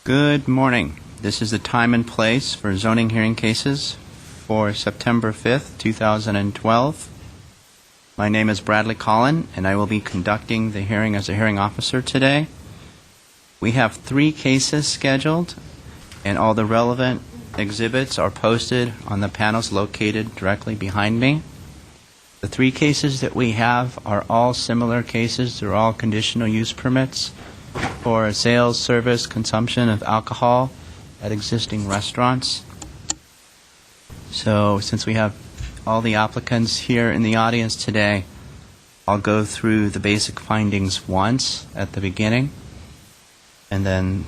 Good morning. This is the time and place for zoning hearing cases for September 5th, 2012. My name is Bradley Collin, and I will be conducting the hearing as a hearing officer today. We have 3 cases scheduled, and all the relevant exhibits are posted on the panels located directly behind me. The 3 cases that we have are all similar cases. They're all conditional use permits for sales, service, consumption of alcohol at existing restaurants. So since we have all the applicants here in the audience today, I'll go through the basic findings once at the beginning, and then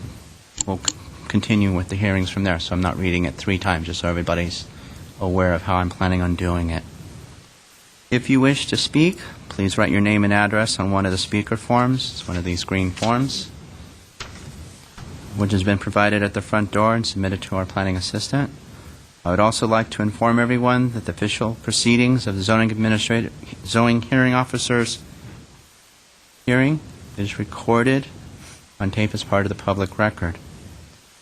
we'll continue with the hearings from there. So I'm not reading it 3 times, just so everybody's aware of how I'm planning on doing it. If you wish to speak, please write your name and address on one of the speaker forms. It's one of these green forms, which has been provided at the front door and submitted to our planning assistant. I would also like to inform everyone that the official proceedings of the zoning hearing officer's hearing is recorded on tape as part of the public record.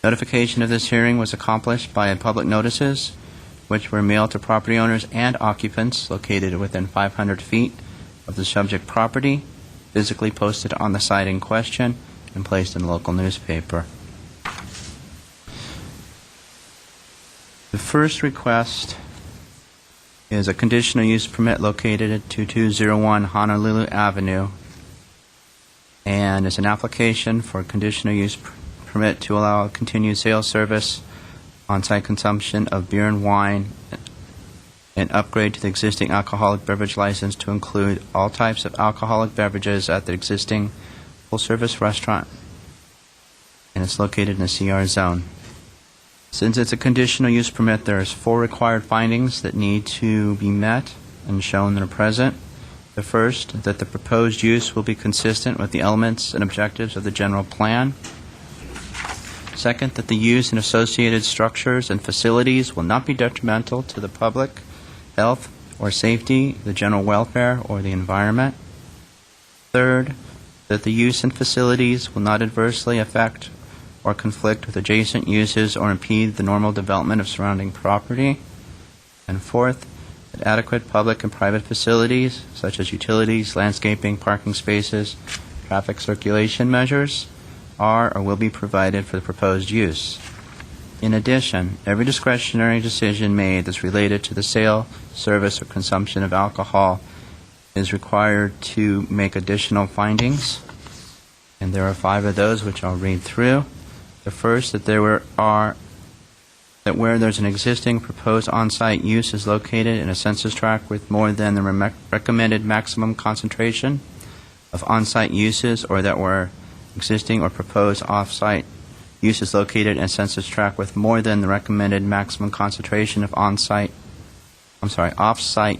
Notification of this hearing was accomplished by public notices, which were mailed to property owners and occupants located within 500 feet of the subject property, physically posted on the site in question, and placed in the local newspaper. The first request is a conditional use permit located at 2201 Honolulu Avenue, and is an application for a conditional use permit to allow continued sales service, on-site consumption of beer and wine, and upgrade to the existing alcoholic beverage license to include all types of alcoholic beverages at the existing full-service restaurant, and it's located in a CR zone. Since it's a conditional use permit, there's 4 required findings that need to be met and shown that are present. The first, that the proposed use will be consistent with the elements and objectives of the general plan. Second, that the use and associated structures and facilities will not be detrimental to the public health or safety, the general welfare, or the environment. Third, that the use and facilities will not adversely affect or conflict with adjacent uses or impede the normal development of surrounding property. And fourth, that adequate public and private facilities, such as utilities, landscaping, parking spaces, traffic circulation measures, are or will be provided for the proposed use. In addition, every discretionary decision made that's related to the sale, service, or consumption of alcohol is required to make additional findings, and there are 5 of those which I'll read through. The first, that where there's an existing proposed on-site use is located in a census tract with more than the recommended maximum concentration of on-site uses, or that where existing or proposed off-site use is located in a census tract with more than the recommended maximum concentration of off-site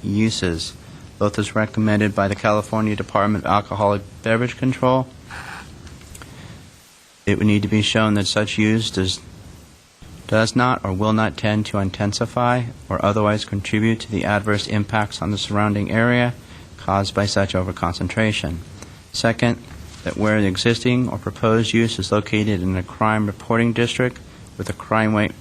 uses, both as recommended by the California Department of Alcoholic Beverage Control. It would need to be shown that such use does not or will not tend to intensify or otherwise contribute to the adverse impacts on the surrounding area caused by such overconcentration. Second, that where the existing or proposed use is located in a crime reporting district with a crime rate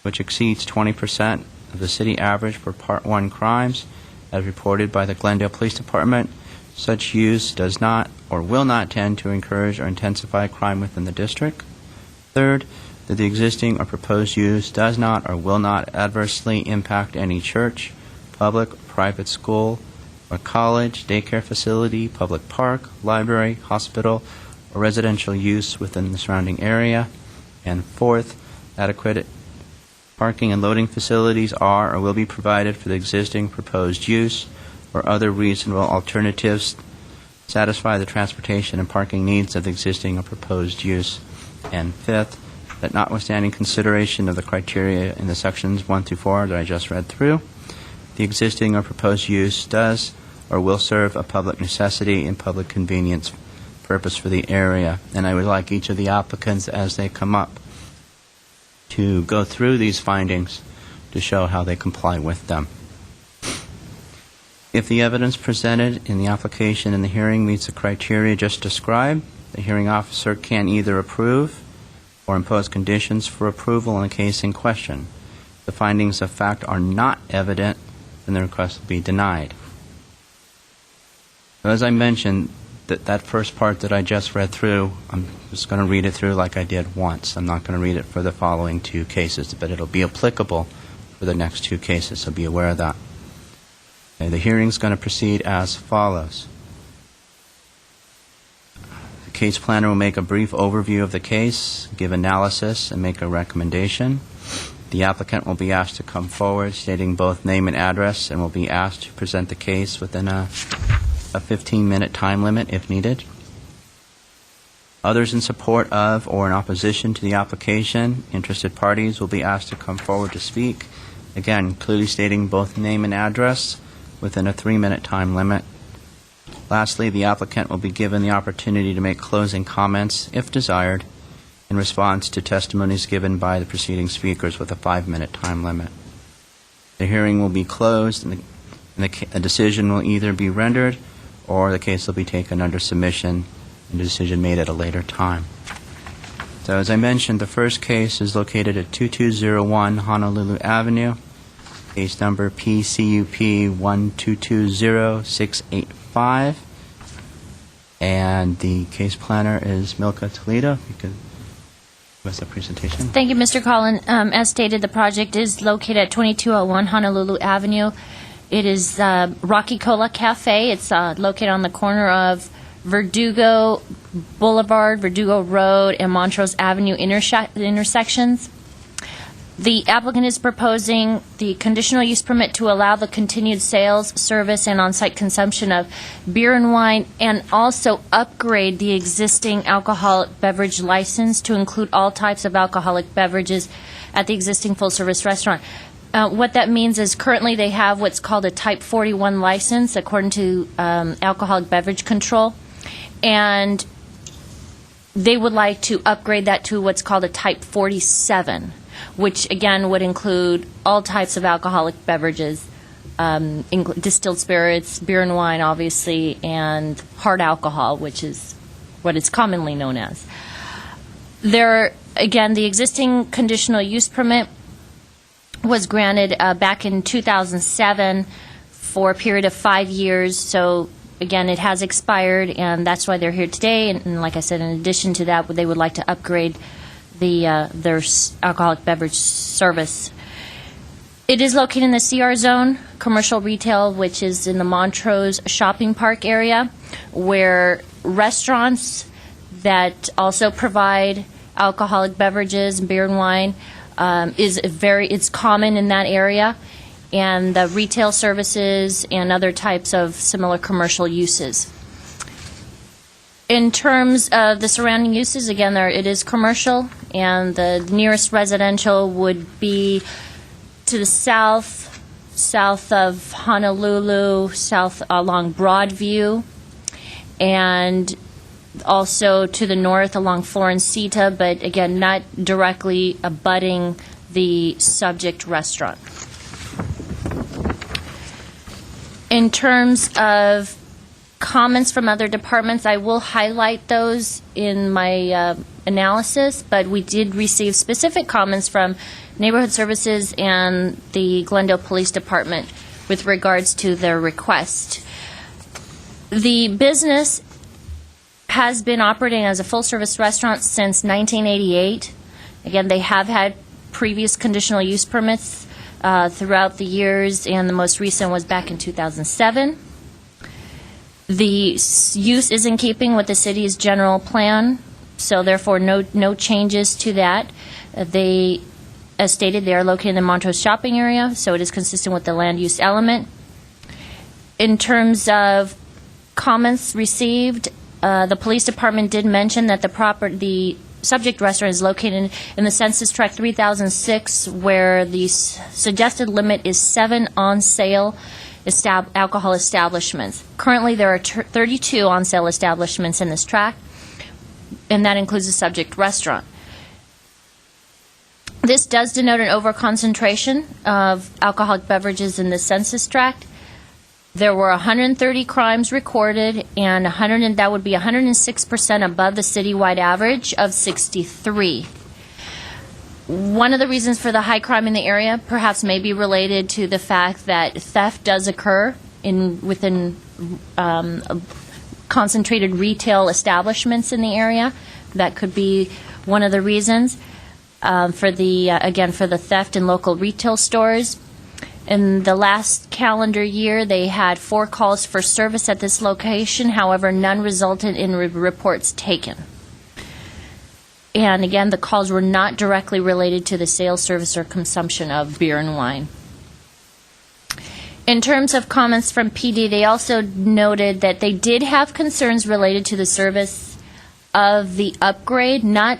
which exceeds 20% of the city average for Part 1 crimes, as reported by the Glendale Police Department, such use does not or will not tend to encourage or intensify crime within the district. Third, that the existing or proposed use does not or will not adversely impact any church, public or private school, or college, daycare facility, public park, library, hospital, or residential use within the surrounding area. And fourth, adequate parking and loading facilities are or will be provided for the existing proposed use, or other reasonable alternatives satisfy the transportation and parking needs of the existing or proposed use. And fifth, that notwithstanding consideration of the criteria in the sections 1 through 4 that I just read through, the existing or proposed use does or will serve a public necessity and public convenience purpose for the area. And I would like each of the applicants, as they come up, to go through these findings to show how they comply with them. If the evidence presented in the application and the hearing meets the criteria just described, the hearing officer can either approve or impose conditions for approval in the case in question. If the findings of fact are not evident, then the request will be denied. So as I mentioned, that first part that I just read through, I'm just going to read it through like I did once. I'm not going to read it for the following two cases, but it'll be applicable for the next two cases, so be aware of that. Okay, the hearing's going to proceed as follows. The case planner will make a brief overview of the case, give analysis, and make a recommendation. The applicant will be asked to come forward stating both name and address, and will be asked to present the case within a 15-minute time limit if needed. Others in support of or in opposition to the application, interested parties will be asked to come forward to speak, again, clearly stating both name and address within a 3-minute time limit. Lastly, the applicant will be given the opportunity to make closing comments, if desired, in response to testimonies given by the preceding speakers with a 5-minute time limit. The hearing will be closed, and a decision will either be rendered or the case will be taken under submission and a decision made at a later time. So as I mentioned, the first case is located at 2201 Honolulu Avenue, case number PCUP 1220685, and the case planner is Milka Toledo. You could give us a presentation. Thank you, Mr. Collin. As stated, the project is located at 2201 Honolulu Avenue. It is Rocky Cola Cafe. It's located on the corner of Verdugo Boulevard, Verdugo Road, and Montrose Avenue intersections. The applicant is proposing the conditional use permit to allow the continued sales, service, and on-site consumption of beer and wine, and also upgrade the existing alcoholic beverage license to include all types of alcoholic beverages at the existing full-service restaurant. What that means is currently they have what's called a Type 41 license according to Alcoholic Beverage Control, and they would like to upgrade that to what's called a Type 47, which again would include all types of alcoholic beverages, distilled spirits, beer and wine obviously, and hard alcohol, which is what it's commonly known as. Again, the existing conditional use permit was granted back in 2007 for a period of 5 years. So again, it has expired, and that's why they're here today. And like I said, in addition to that, they would like to upgrade their alcoholic beverage service. It is located in the CR zone, commercial retail, which is in the Montrose shopping park area, where restaurants that also provide alcoholic beverages, beer and wine, it's common in that area, and the retail services and other types of similar commercial uses. In terms of the surrounding uses, again, it is commercial, and the nearest residential would be to the south of Honolulu, south along Broadview, and also to the north along Florencita, but again, not directly abutting the subject restaurant. In terms of comments from other departments, I will highlight those in my analysis, but we did receive specific comments from Neighborhood Services and the Glendale Police Department with regards to their request. The business has been operating as a full-service restaurant since 1988. Again, they have had previous conditional use permits throughout the years, and the most recent was back in 2007. The use is in keeping with the city's general plan, so therefore no changes to that. As stated, they are located in the Montrose shopping area, so it is consistent with the land use element. In terms of comments received, the police department did mention that the subject restaurant is located in the Census Tract 3006, where the suggested limit is 7 on-sale alcohol establishments. Currently, there are 32 on-sale establishments in this tract, and that includes the subject restaurant. This does denote an overconcentration of alcoholic beverages in the census tract. There were 130 crimes recorded, and that would be 106% above the citywide average of 63. One of the reasons for the high crime in the area perhaps may be related to the fact that theft does occur within concentrated retail establishments in the area. That could be one of the reasons for the theft in local retail stores. In the last calendar year, they had 4 calls for service at this location. However, none resulted in reports taken. And again, the calls were not directly related to the sale, service, or consumption of beer and wine. In terms of comments from PD, they also noted that they did have concerns related to the service of the upgrade, not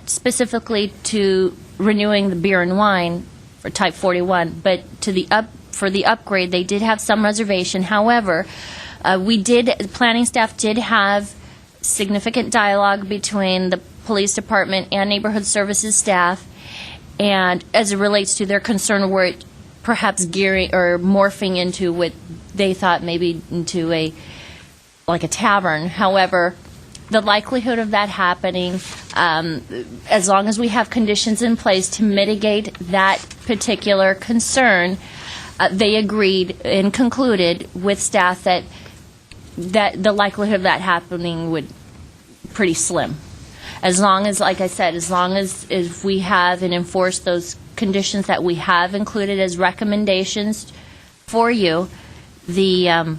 specifically to renewing the beer and wine for Type 41, but for the upgrade, they did have some reservation. However, planning staff did have significant dialogue between the police department and neighborhood services staff, and as it relates to their concern were it perhaps gearing or morphing into what they thought maybe into a tavern. However, the likelihood of that happening, as long as we have conditions in place to mitigate that particular concern, they agreed and concluded with staff that the likelihood of that happening would pretty slim. As long as, like I said, if we have and enforce those conditions that we have included as recommendations for you, the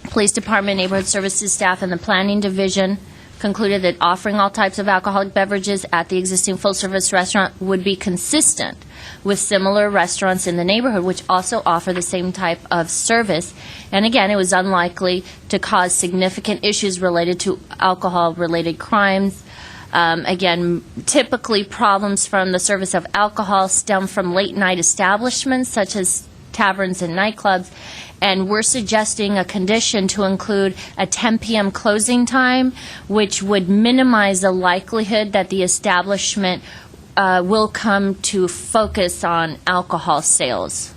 Police Department, Neighborhood Services staff, and the Planning Division concluded that offering all types of alcoholic beverages at the existing full-service restaurant would be consistent with similar restaurants in the neighborhood, which also offer the same type of service. And again, it was unlikely to cause significant issues related to alcohol-related crimes. Again, typically problems from the service of alcohol stem from late-night establishments, such as taverns and nightclubs, and we're suggesting a condition to include a 10 p.m. closing time, which would minimize the likelihood that the establishment will come to focus on alcohol sales.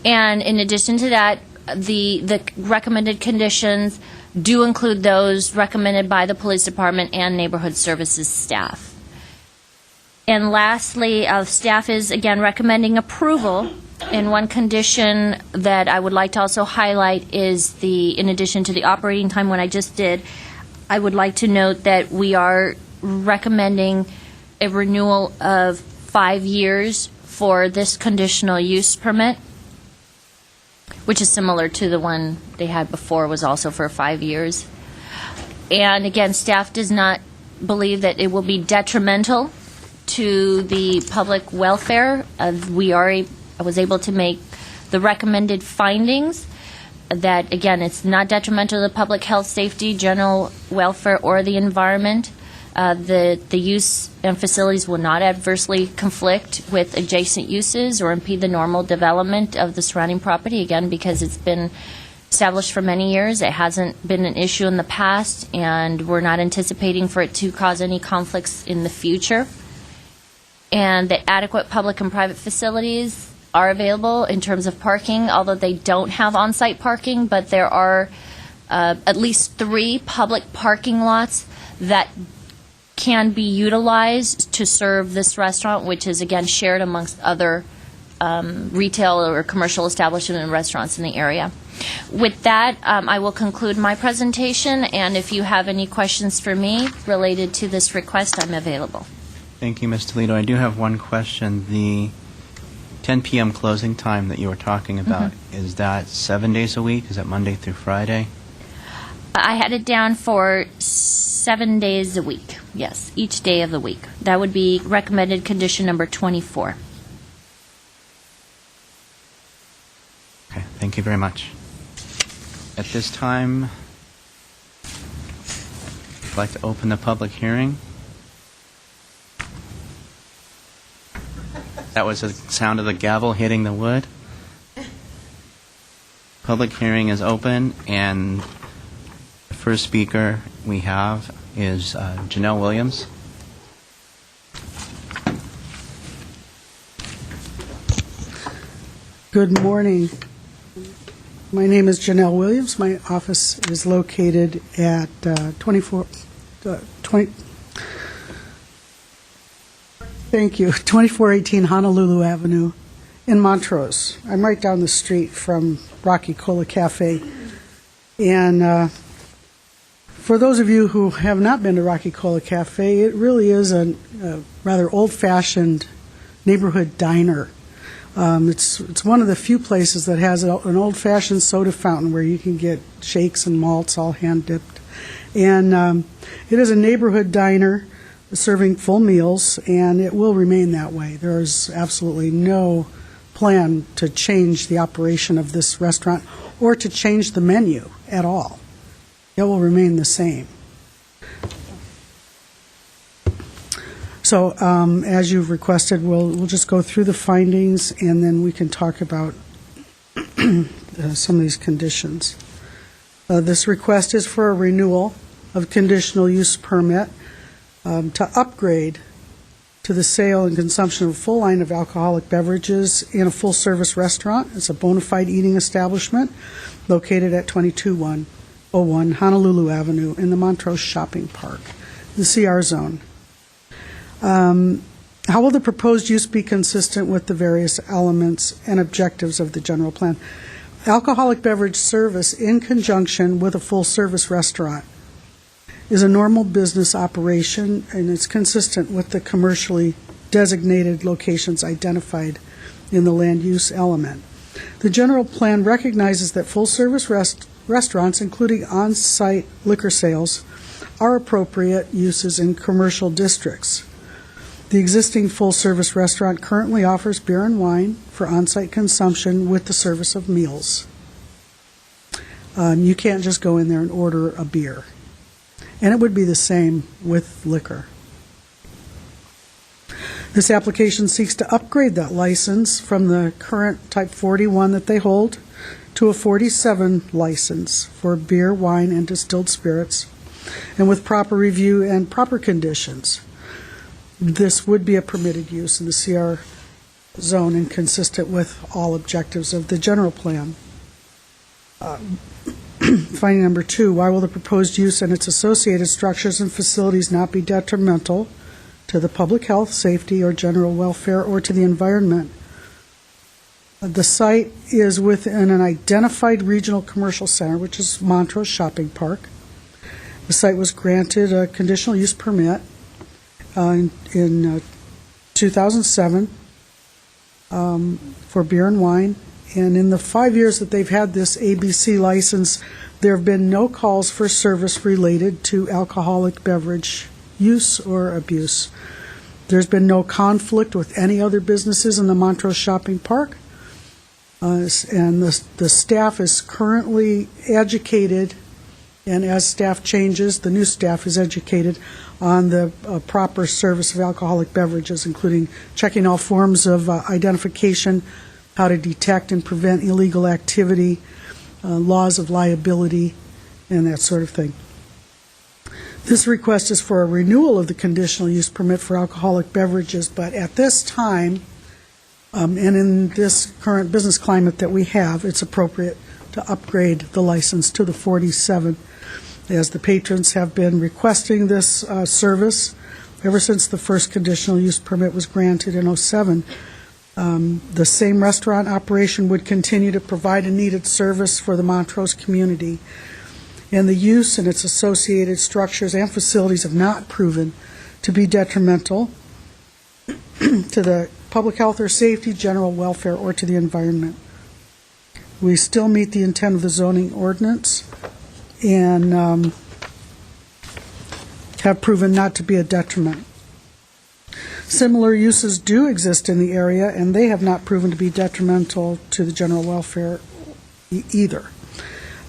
And in addition to that, the recommended conditions do include those recommended by the police department and neighborhood services staff. And lastly, staff is again recommending approval. And one condition that I would like to also highlight is in addition to the operating time, what I just did, I would like to note that we are recommending a renewal of 5 years for this conditional use permit, which is similar to the one they had before, was also for 5 years. And again, staff does not believe that it will be detrimental to the public welfare. I was able to make the recommended findings that, again, it's not detrimental to the public health, safety, general welfare, or the environment. The use and facilities will not adversely conflict with adjacent uses or impede the normal development of the surrounding property, again, because it's been established for many years. It hasn't been an issue in the past, and we're not anticipating for it to cause any conflicts in the future. And the adequate public and private facilities are available in terms of parking, although they don't have on-site parking, but there are at least 3 public parking lots that can be utilized to serve this restaurant, which is, again, shared amongst other retail or commercial establishments and restaurants in the area. With that, I will conclude my presentation, and if you have any questions for me related to this request, I'm available. Thank you, Ms. Toledo. I do have one question. The 10 p.m. closing time that you were talking about, is that 7 days a week? Is that Monday through Friday? I had it down for 7 days a week, yes, each day of the week. That would be recommended condition number 24. Okay, thank you very much. At this time, I'd like to open the public hearing. That was the sound of the gavel hitting the wood. Public hearing is open, and the first speaker we have is Janelle Williams. Good morning. My name is Janelle Williams. My office is located at Thank you. 2418 Honolulu Avenue in Montrose. I'm right down the street from Rocky Cola Cafe. And for those of you who have not been to Rocky Cola Cafe, it really is a rather old-fashioned neighborhood diner. It's one of the few places that has an old-fashioned soda fountain where you can get shakes and malts all hand-dipped. And it is a neighborhood diner serving full meals, and it will remain that way. There is absolutely no plan to change the operation of this restaurant or to change the menu at all. It will remain the same. So as you've requested, we'll just go through the findings, and then we can talk about some of these conditions. This request is for a renewal of conditional use permit to upgrade to the sale and consumption of a full line of alcoholic beverages in a full-service restaurant. It's a bona fide eating establishment located at 22101 Honolulu Avenue in the Montrose Shopping Park, the CR zone. How will the proposed use be consistent with the various elements and objectives of the general plan? Alcoholic beverage service in conjunction with a full-service restaurant is a normal business operation, and it's consistent with the commercially designated locations identified in the land use element. The general plan recognizes that full-service restaurants, including on-site liquor sales, are appropriate uses in commercial districts. The existing full-service restaurant currently offers beer and wine for on-site consumption with the service of meals. You can't just go in there and order a beer. And it would be the same with liquor. This application seeks to upgrade that license from the current Type 41 that they hold to a 47 license for beer, wine, and distilled spirits, and with proper review and proper conditions. This would be a permitted use in the CR zone and consistent with all objectives of the general plan. Finding number 2, why will the proposed use and its associated structures and facilities not be detrimental to the public health, safety, or general welfare, or to the environment? The site is within an identified regional commercial center, which is Montrose Shopping Park. The site was granted a conditional use permit in 2007 for beer and wine. And in the 5 years that they've had this ABC license, there have been no calls for service related to alcoholic beverage use or abuse. There's been no conflict with any other businesses in the Montrose Shopping Park. And the staff is currently educated, and as staff changes, the new staff is educated on the proper service of alcoholic beverages, including checking all forms of identification, how to detect and prevent illegal activity, laws of liability, and that sort of thing. This request is for a renewal of the conditional use permit for alcoholic beverages, but at this time, and in this current business climate that we have, it's appropriate to upgrade the license to the 47, as the patrons have been requesting this service ever since the first conditional use permit was granted in 2007. The same restaurant operation would continue to provide a needed service for the Montrose community, and the use and its associated structures and facilities have not proven to be detrimental to the public health or safety, general welfare, or to the environment. We still meet the intent of the zoning ordinance and have proven not to be a detriment. Similar uses do exist in the area, and they have not proven to be detrimental to the general welfare either.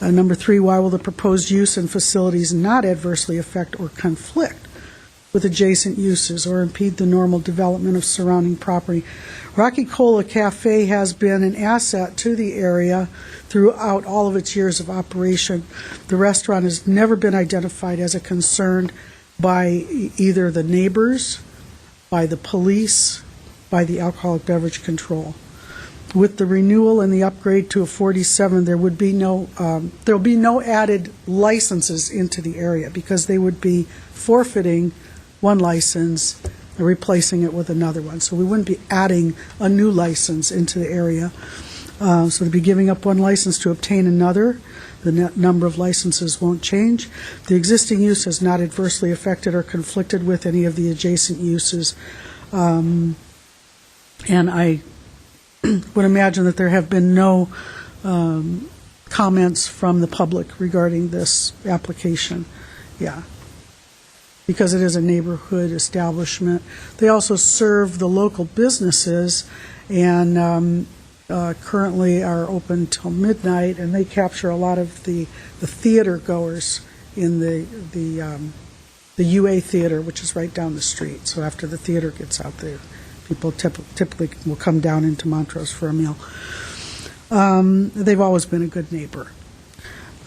Number 3, why will the proposed use and facilities not adversely affect or conflict with adjacent uses or impede the normal development of surrounding property? Rocky Cola Cafe has been an asset to the area throughout all of its years of operation. The restaurant has never been identified as a concern by either the neighbors, by the police, by the alcoholic beverage control. With the renewal and the upgrade to a 47, there will be no added licenses into the area, because they would be forfeiting one license replacing it with another one. So we wouldn't be adding a new license into the area. So they'd be giving up one license to obtain another. The net number of licenses won't change. The existing use has not adversely affected or conflicted with any of the adjacent uses. And I would imagine that there have been no comments from the public regarding this application. Yeah. Because it is a neighborhood establishment. They also serve the local businesses and currently are open till midnight, and they capture a lot of the theater goers in the UA Theater, which is right down the street. So after the theater gets out there, people typically will come down into Montrose for a meal. They've always been a good neighbor.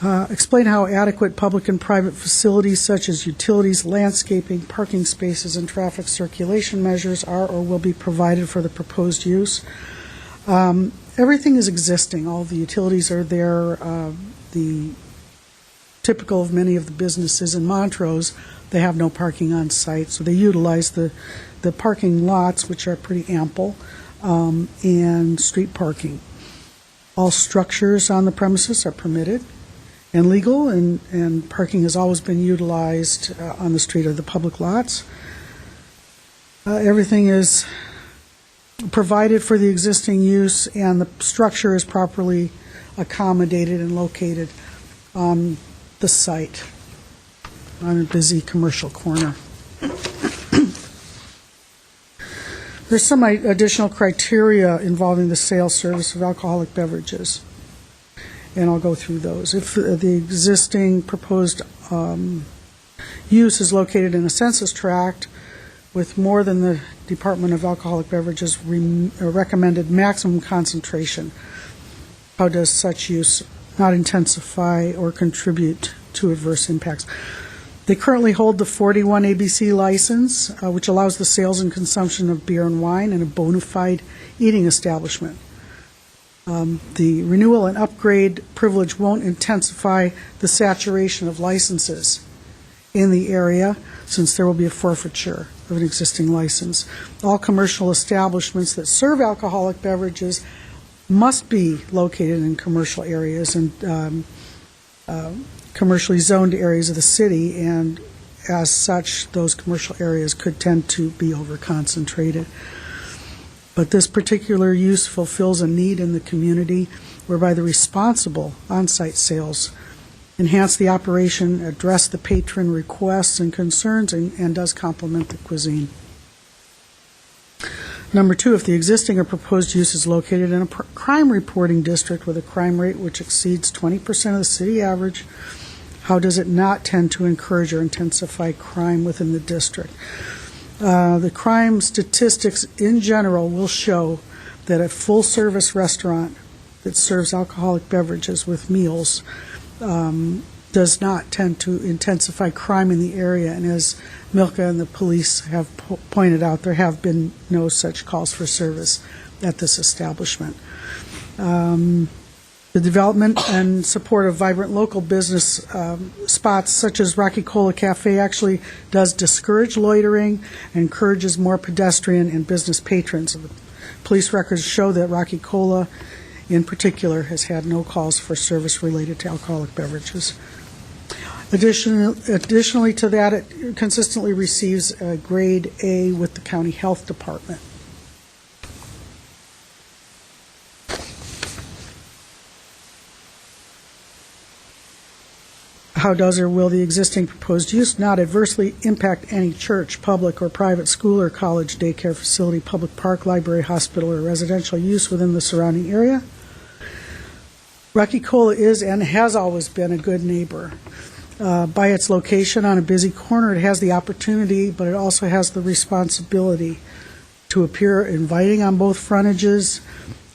Explain how adequate public and private facilities such as utilities, landscaping, parking spaces, and traffic circulation measures are or will be provided for the proposed use. Everything is existing. All the utilities are there. The typical of many of the businesses in Montrose, they have no parking on site, so they utilize the parking lots, which are pretty ample, and street parking. All structures on the premises are permitted and legal, and parking has always been utilized on the street or the public lots. Everything is provided for the existing use, and the structure is properly accommodated and located on the site on a busy commercial corner. There's some additional criteria involving the sale service of alcoholic beverages, and I'll go through those. If the existing proposed use is located in a census tract with more than the Department of Alcoholic Beverages recommended maximum concentration, how does such use not intensify or contribute to adverse impacts? They currently hold the 41 ABC license, which allows the sales and consumption of beer and wine in a bona fide eating establishment. The renewal and upgrade privilege won't intensify the saturation of licenses in the area, since there will be a forfeiture of an existing license. All commercial establishments that serve alcoholic beverages must be located in commercial areas and commercially zoned areas of the city, and as such, those commercial areas could tend to be over-concentrated. But this particular use fulfills a need in the community whereby the responsible on-site sales enhance the operation, address the patron requests and concerns, and does complement the cuisine. Number two, if the existing or proposed use is located in a crime reporting district with a crime rate which exceeds 20% of the city average, how does it not tend to encourage or intensify crime within the district? The crime statistics in general will show that a full-service restaurant that serves alcoholic beverages with meals does not tend to intensify crime in the area. And as Milka and the police have pointed out, there have been no such calls for service at this establishment. The development and support of vibrant local business spots such as Rocky Cola Cafe actually does discourage loitering and encourages more pedestrian and business patrons. Police records show that Rocky Cola in particular has had no calls for service related to alcoholic beverages. Additionally to that, it consistently receives a grade A with the county health department. How does or will the existing proposed use not adversely impact any church, public or private school or college, daycare facility, public park, library, hospital, or residential use within the surrounding area? Rocky Cola is and has always been a good neighbor. By its location on a busy corner, it has the opportunity, but it also has the responsibility to appear inviting on both frontages,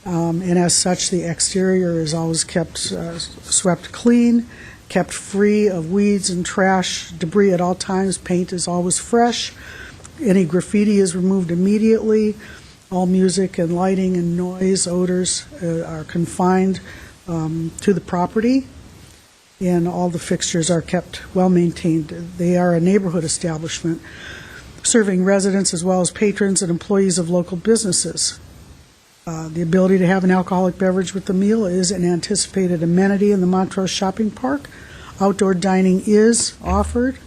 and as such, the exterior is always kept swept clean, kept free of weeds and trash, debris at all times. Paint is always fresh. Any graffiti is removed immediately. All music and lighting and noise, odors are confined to the property, and all the fixtures are kept well maintained. They are a neighborhood establishment. serving residents as well as patrons and employees of local businesses. The ability to have an alcoholic beverage with the meal is an anticipated amenity in the Montrose Shopping Park. Outdoor dining is offered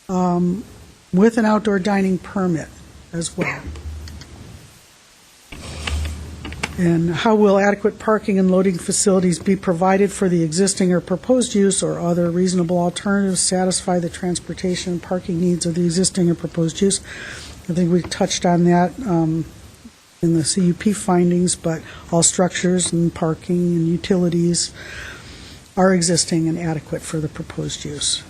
with an outdoor dining permit as well. And how will adequate parking and loading facilities be provided for the existing or proposed use or other reasonable alternatives satisfy the transportation and parking needs of the existing or proposed use? I think we touched on that in the CUP findings, but all structures and parking and utilities are existing and adequate for the proposed use.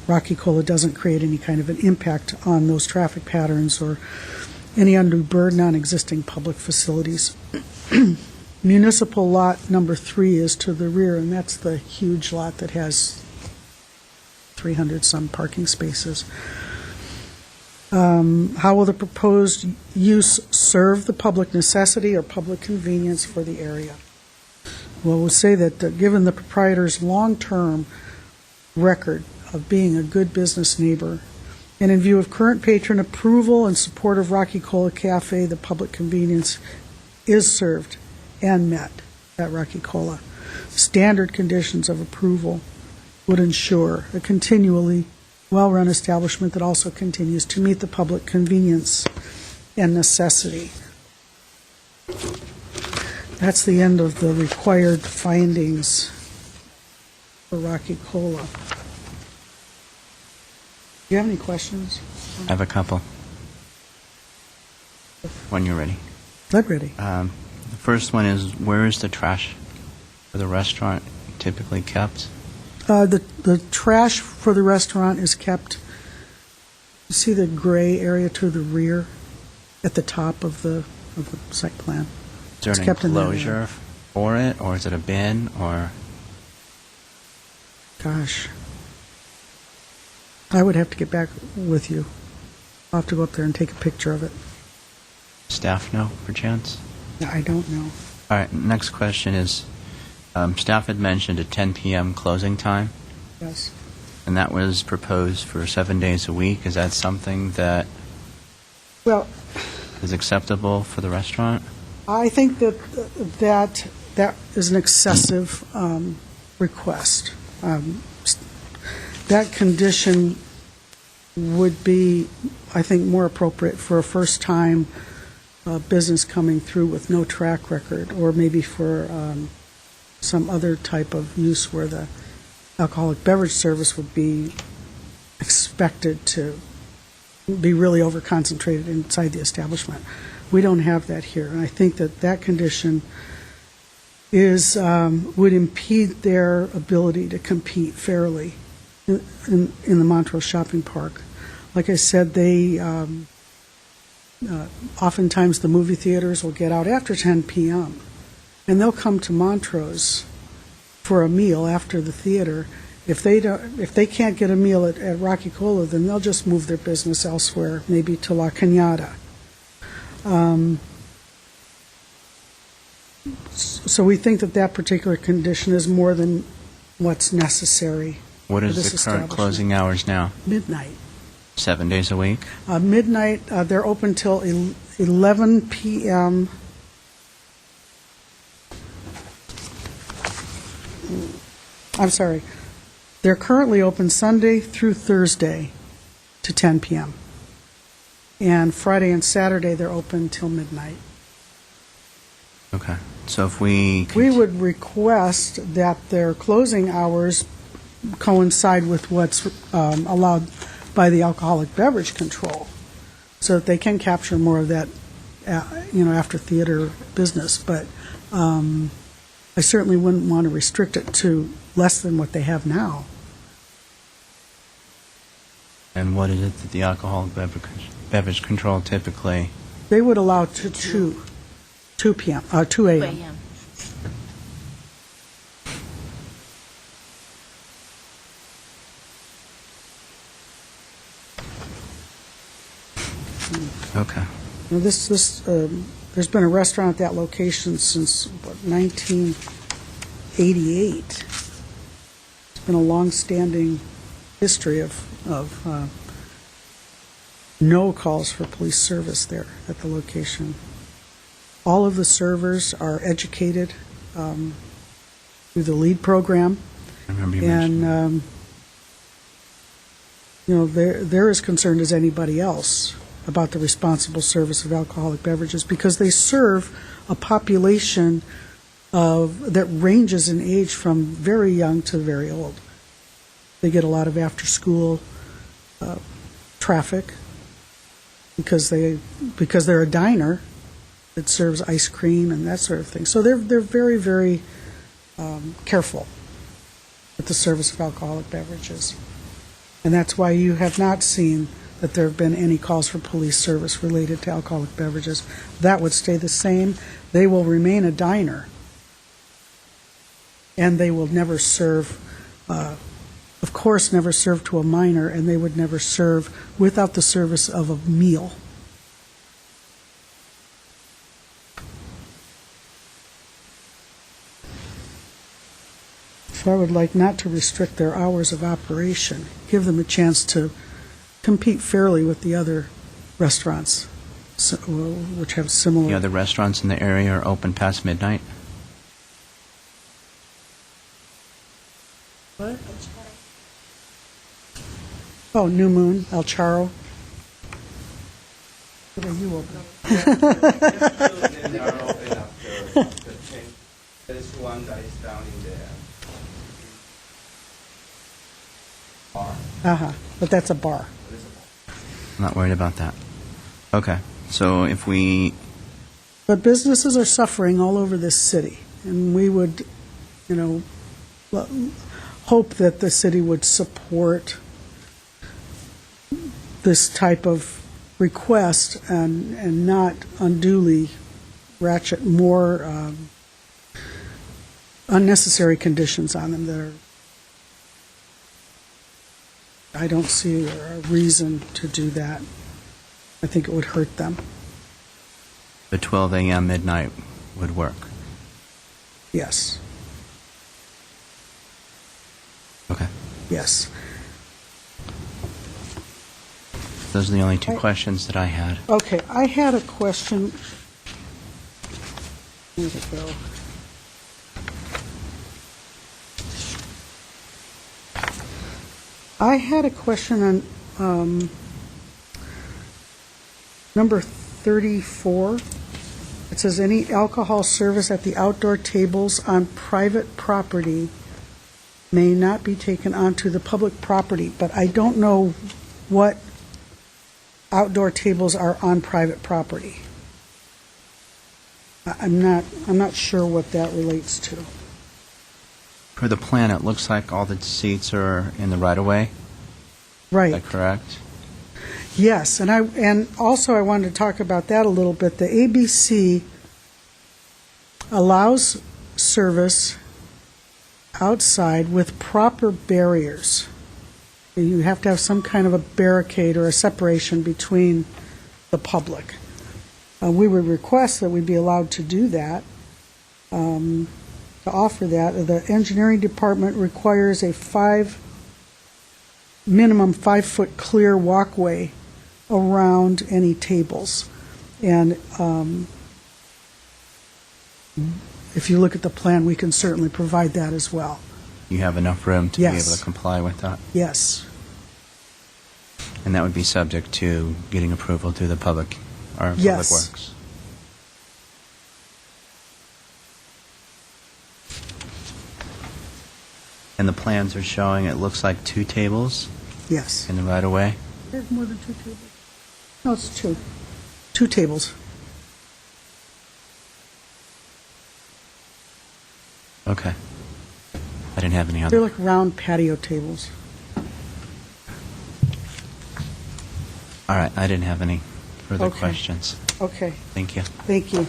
Rocky Cola doesn't create any kind of an impact on those traffic patterns or any undue burden on existing public facilities. Municipal lot number 3 is to the rear, and that's the huge lot that has 300-some parking spaces. How will the proposed use serve the public necessity or public convenience for the area? Well, we'll say that given the proprietor's long-term record of being a good business neighbor, and in view of current patron approval and support of Rocky Cola Cafe, the public convenience is served and met at Rocky Cola. Standard conditions of approval would ensure a continually well-run establishment that also continues to meet the public convenience and necessity. That's the end of the required findings for Rocky Cola. Do you have any questions? I have a couple. When you're ready. I'm ready. The first one is, where is the trash for the restaurant typically kept? The trash for the restaurant is kept, you see the gray area to the rear at the top of the site plan? Is there It's an kept in that enclosure area. for it, or is it a bin, or? Gosh. I would have to get back with you. I'll have to go up there and take a picture of it. Staff know, perchance? I don't know. All right, next question is, staff had mentioned a 10 p.m. closing time, Yes. and that was proposed for 7 days a week. Is that something that Well, is acceptable for the restaurant? I think that is an excessive request. That condition would be, I think, more appropriate for a first-time business coming through with no track record, or maybe for some other type of use where the alcoholic beverage service would be expected to be really over-concentrated inside the establishment. We don't have that here, and I think that condition would impede their ability to compete fairly in the Montrose Shopping Park. Like I said, they oftentimes the movie theaters will get out after 10 p.m. and they'll come to Montrose for a meal after the theater. If they can't get a meal at Rocky Cola, then they'll just move their business elsewhere, maybe to La Cañada. So we think that particular condition is more than what's necessary. What for is this the current establishment. closing hours now? Midnight. 7 days a week? Midnight, they're open till 11 p.m. I'm sorry. They're currently open Sunday through Thursday to 10 p.m. And Friday and Saturday, they're open till midnight. Okay. So if we... We would request that their closing hours coincide with what's allowed by the alcoholic beverage control, so that they can capture more of that, after theater business. But I certainly wouldn't want to restrict it to less than what they have now. And what is it that the alcoholic beverage control typically... They would allow to 2 p.m., 2 a.m. Okay. Now, there's been a restaurant at that location since, 1988. It's been a long-standing history of no calls for police service there at the location. All of the servers are educated through the LEAD program. I remember you mentioned. And, they're as concerned as anybody else about the responsible service of alcoholic beverages because they serve a population that ranges in age from very young to very old. They get a lot of after-school traffic because they're a diner that serves ice cream and that sort of thing. So they're very, very careful with the service of alcoholic beverages. And that's why you have not seen that there have been any calls for police service related to alcoholic beverages. That would stay the same. They will remain a diner. And they will never serve, of course, never serve to a minor, and they would never serve without the service of a meal. So I would like not to restrict their hours of operation, give them a chance to compete fairly with the other restaurants, which have similar... The other restaurants in the area are open past midnight? What? Oh, New Moon, El Charro. What are you open? There's one that is down in the bar. Uh-huh, but that's a bar. I'm not worried about that. Okay, so if we, But businesses are suffering all over this city, and we would, hope that the city would support this type of request and not unduly ratchet more unnecessary conditions on them that are, I don't see a reason to do that. I think it would hurt them. the 12 a.m. midnight would work. Yes, Okay. yes. Those are the only two questions that I had. Okay, I had a question. Where'd it go? I had a question on number 34. It says, any alcohol service at the outdoor tables on private property may not be taken onto the public property, but I don't know what outdoor tables are on private property. I'm not sure what that relates to. Per the plan, it looks like all the seats are in the right-of-way. Is Right. that correct? Yes, and also I wanted to talk about that a little bit. The ABC allows service outside with proper barriers. You have to have some kind of a barricade or a separation between the public. We would request that we be allowed to do that, to offer that. The engineering department requires a minimum 5-foot clear walkway around any tables. And if you look at the plan, we can certainly provide that as well. You have enough room to be Yes. able to comply with that? Yes, And that would be subject to getting approval through the public, or Yes. Public Works? And the plans are showing, it looks like 2 tables yes. in the right-of-way? There's more than 2 tables. No, it's 2. 2 tables. Okay. I didn't have any They're other. like round patio tables. All right, I didn't have any further Okay. questions. Okay, Thank you. thank you.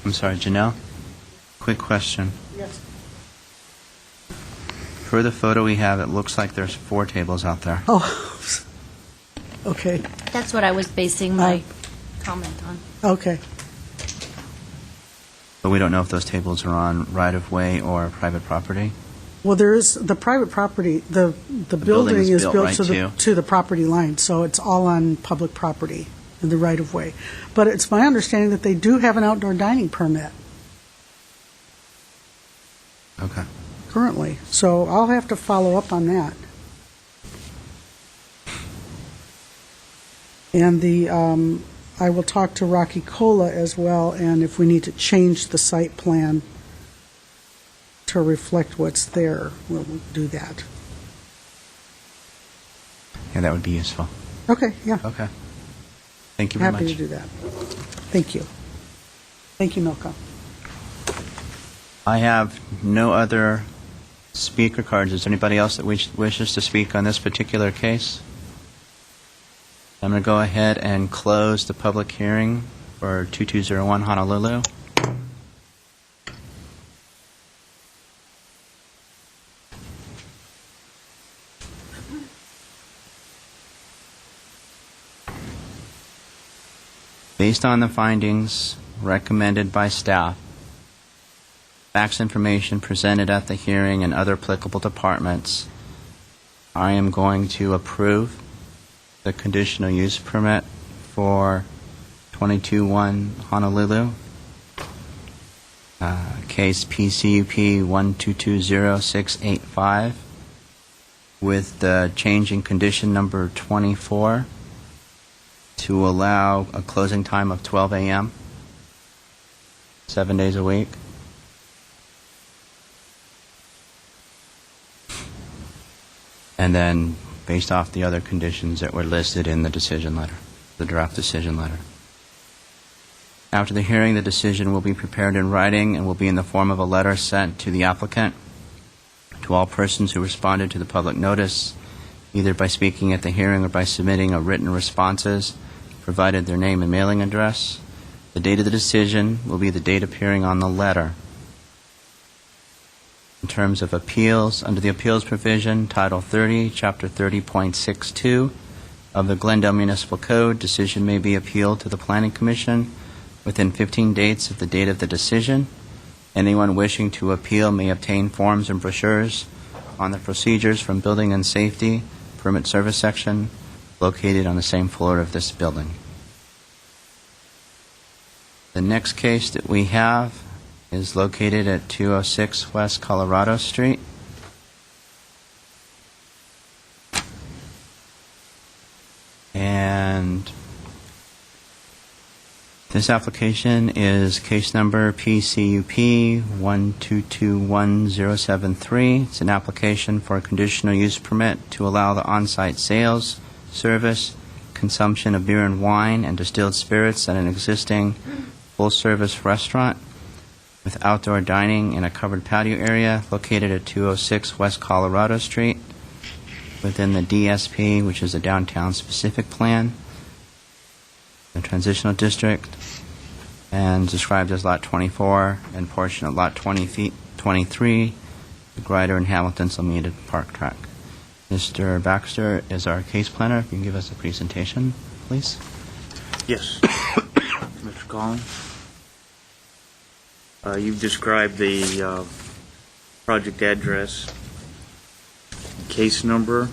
I'm sorry, Janelle? Quick question. Yes. For the photo we have, it looks like there's 4 tables out there. Oh, okay, That's what I was basing my comment on. okay. But we don't know if those tables are on right-of-way or private property? Well, there is, the private property, the building is built right to the property line, so it's all on public property in the right-of-way. But it's my understanding that they do have an outdoor dining permit Okay. currently, so I'll have to follow up on that. And I will talk to Rocky Cola as well, and if we need to change the site plan to reflect what's there, we'll do that. Yeah, that would be useful. Okay, yeah, Okay. Thank you very much. happy to do that. Thank you. Thank you, Milka. I have no other speaker cards. Is there anybody else that wishes to speak on this particular case? I'm going to go ahead and close the public hearing for 2201 Honolulu. Based on the findings recommended by staff, facts information presented at the hearing and other applicable departments, I am going to approve the conditional use permit for 221 Honolulu, case PCUP 1220685, with the change in condition number 24 to allow a closing time of 12 a.m., 7 days a week. And then, based off the other conditions that were listed in the decision letter, the draft decision letter. After the hearing, the decision will be prepared in writing and will be in the form of a letter sent to the applicant, to all persons who responded to the public notice, either by speaking at the hearing or by submitting a written responses, provided their name and mailing address. The date of the decision will be the date appearing on the letter. In terms of appeals, under the appeals provision, Title 30, Chapter 30.62 of the Glendale Municipal Code, decision may be appealed to the Planning Commission within 15 days of the date of the decision. Anyone wishing to appeal may obtain forms and brochures on the procedures from Building and Safety Permit Service Section, located on the same floor of this building. The next case that we have is located at 206 West Colorado Street. And this application is case number PCUP 1221073. It's an application for a conditional use permit to allow the on-site sales, service, consumption of beer and wine and distilled spirits at an existing full-service restaurant with outdoor dining in a covered patio area located at 206 West Colorado Street within the DSP, which is a downtown specific plan, the transitional district, and described as Lot 24 and portion of Lot 23, the Grider and Hamilton Alameda Park Track. Mr. Baxter is our case planner. If you can give us a presentation, please. Yes. Mr. Collins? You've described the project address, case number.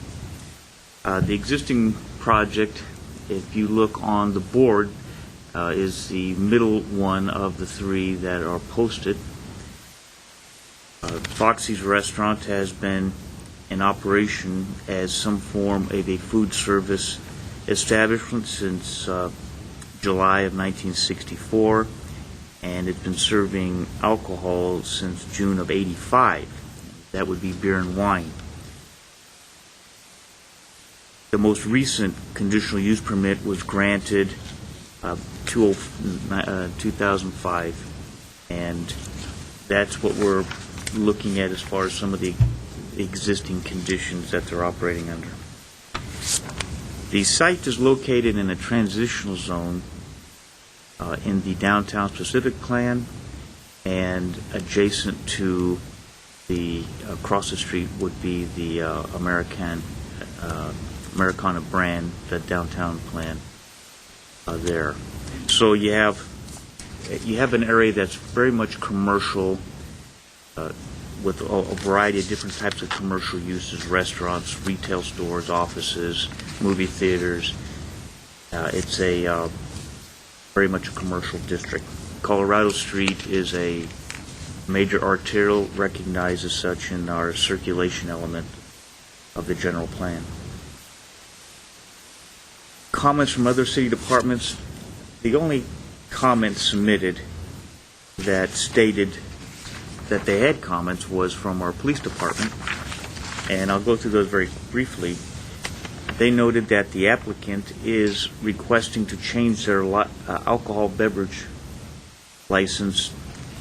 The existing project, if you look on the board, is the middle one of the three that are posted. Foxy's Restaurant has been in operation as some form of a food service establishment since July of 1964, and it's been serving alcohol since June of '85. That would be beer and wine. The most recent conditional use permit was granted 2005, and that's what we're looking at as far as some of the existing conditions that they're operating under. The site is located in a transitional zone in the downtown specific plan, and adjacent to the across the street would be the Americana brand, the downtown plan there. So you have you have an area that's very much commercial, with a variety of different types of commercial uses, restaurants, retail stores, offices, movie theaters. It's a very much a commercial district. Colorado Street is a major arterial, recognized as such in our circulation element of the general plan. Comments from other city departments. The only comment submitted that stated that they had comments was from our police department, and I'll go through those very briefly. They noted that the applicant is requesting to change their alcohol beverage license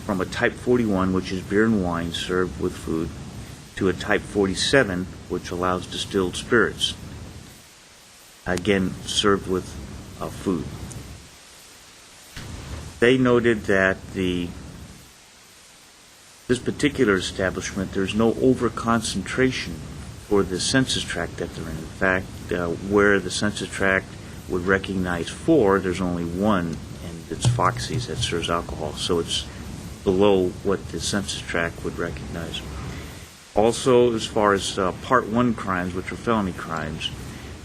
from a Type 41, which is beer and wine served with food, to a Type 47, which allows distilled spirits, again served with food. They noted that this particular establishment, there's no over-concentration for the census tract that they're in. In fact, where the census tract would recognize 4, there's only 1, and it's Foxy's that serves alcohol. So it's below what the census tract would recognize. Also, as far as Part 1 crimes, which are felony crimes,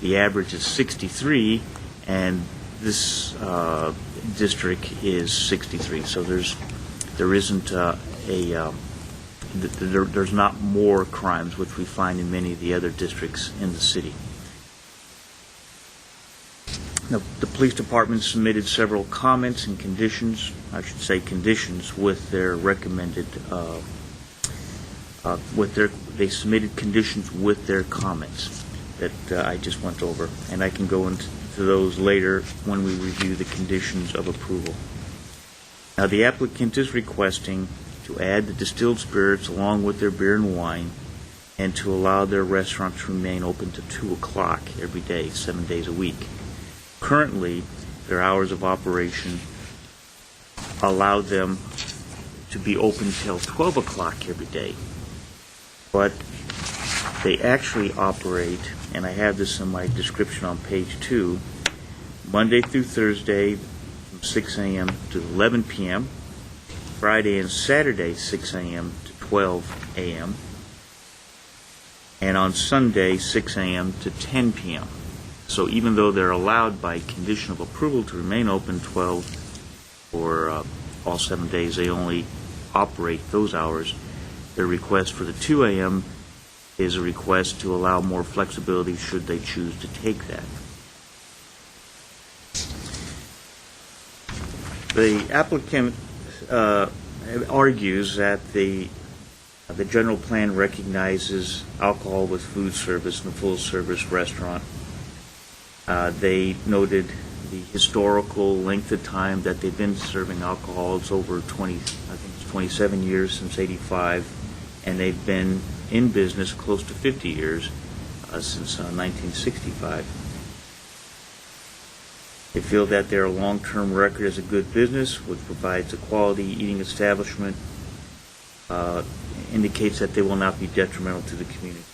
the average is 63, and this district is 63. So there isn't there's not more crimes, which we find in many of the other districts in the city. Now, the police department submitted several comments and conditions, conditions with their recommended, they submitted conditions with their comments that I just went over, and I can go into those later when we review the conditions of approval. Now, the applicant is requesting to add the distilled spirits along with their beer and wine, and to allow their restaurant to remain open to 2 o'clock every day, 7 days a week. Currently, their hours of operation allow them to be open till 12 o'clock every day. But they actually operate, and I have this in my description on page 2, Monday through Thursday from 6 a.m. to 11 p.m., Friday and Saturday 6 a.m. to 12 a.m., and on Sunday 6 a.m. to 10 p.m. So even though they're allowed by condition of approval to remain open 12 for all 7 days, they only operate those hours. Their request for the 2 a.m. is a request to allow more flexibility should they choose to take that. The applicant argues that the general plan recognizes alcohol with food service in a full-service restaurant. They noted the historical length of time that they've been serving alcohol. It's over 27 years since '85, and they've been in business close to 50 years since 1965. They feel that their long-term record is a good business, which provides a quality eating establishment, indicates that they will not be detrimental to the community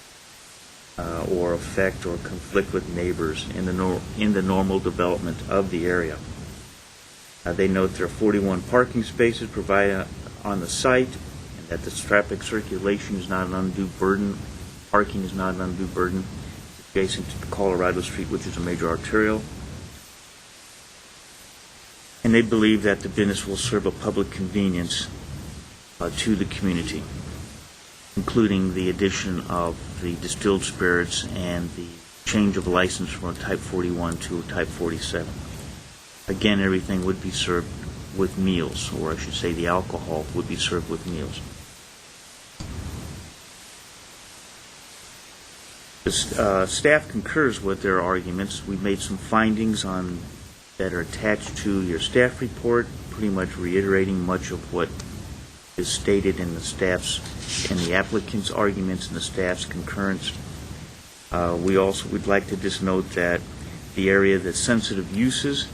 or affect or conflict with neighbors in the normal development of the area. They note there are 41 parking spaces provided on the site, and that the traffic circulation is not an undue burden. Parking is not an undue burden. It's adjacent to Colorado Street, which is a major arterial. And they believe that the business will serve a public convenience to the community, including the addition of the distilled spirits and the change of license from a Type 41 to a Type 47. Again, everything would be served with meals, or I should say the alcohol would be served with meals. The staff concurs with their arguments. We've made some findings that are attached to your staff report, pretty much reiterating much of what is stated in the applicant's arguments and the staff's concurrence. We also would like to just note that the area that's sensitive uses,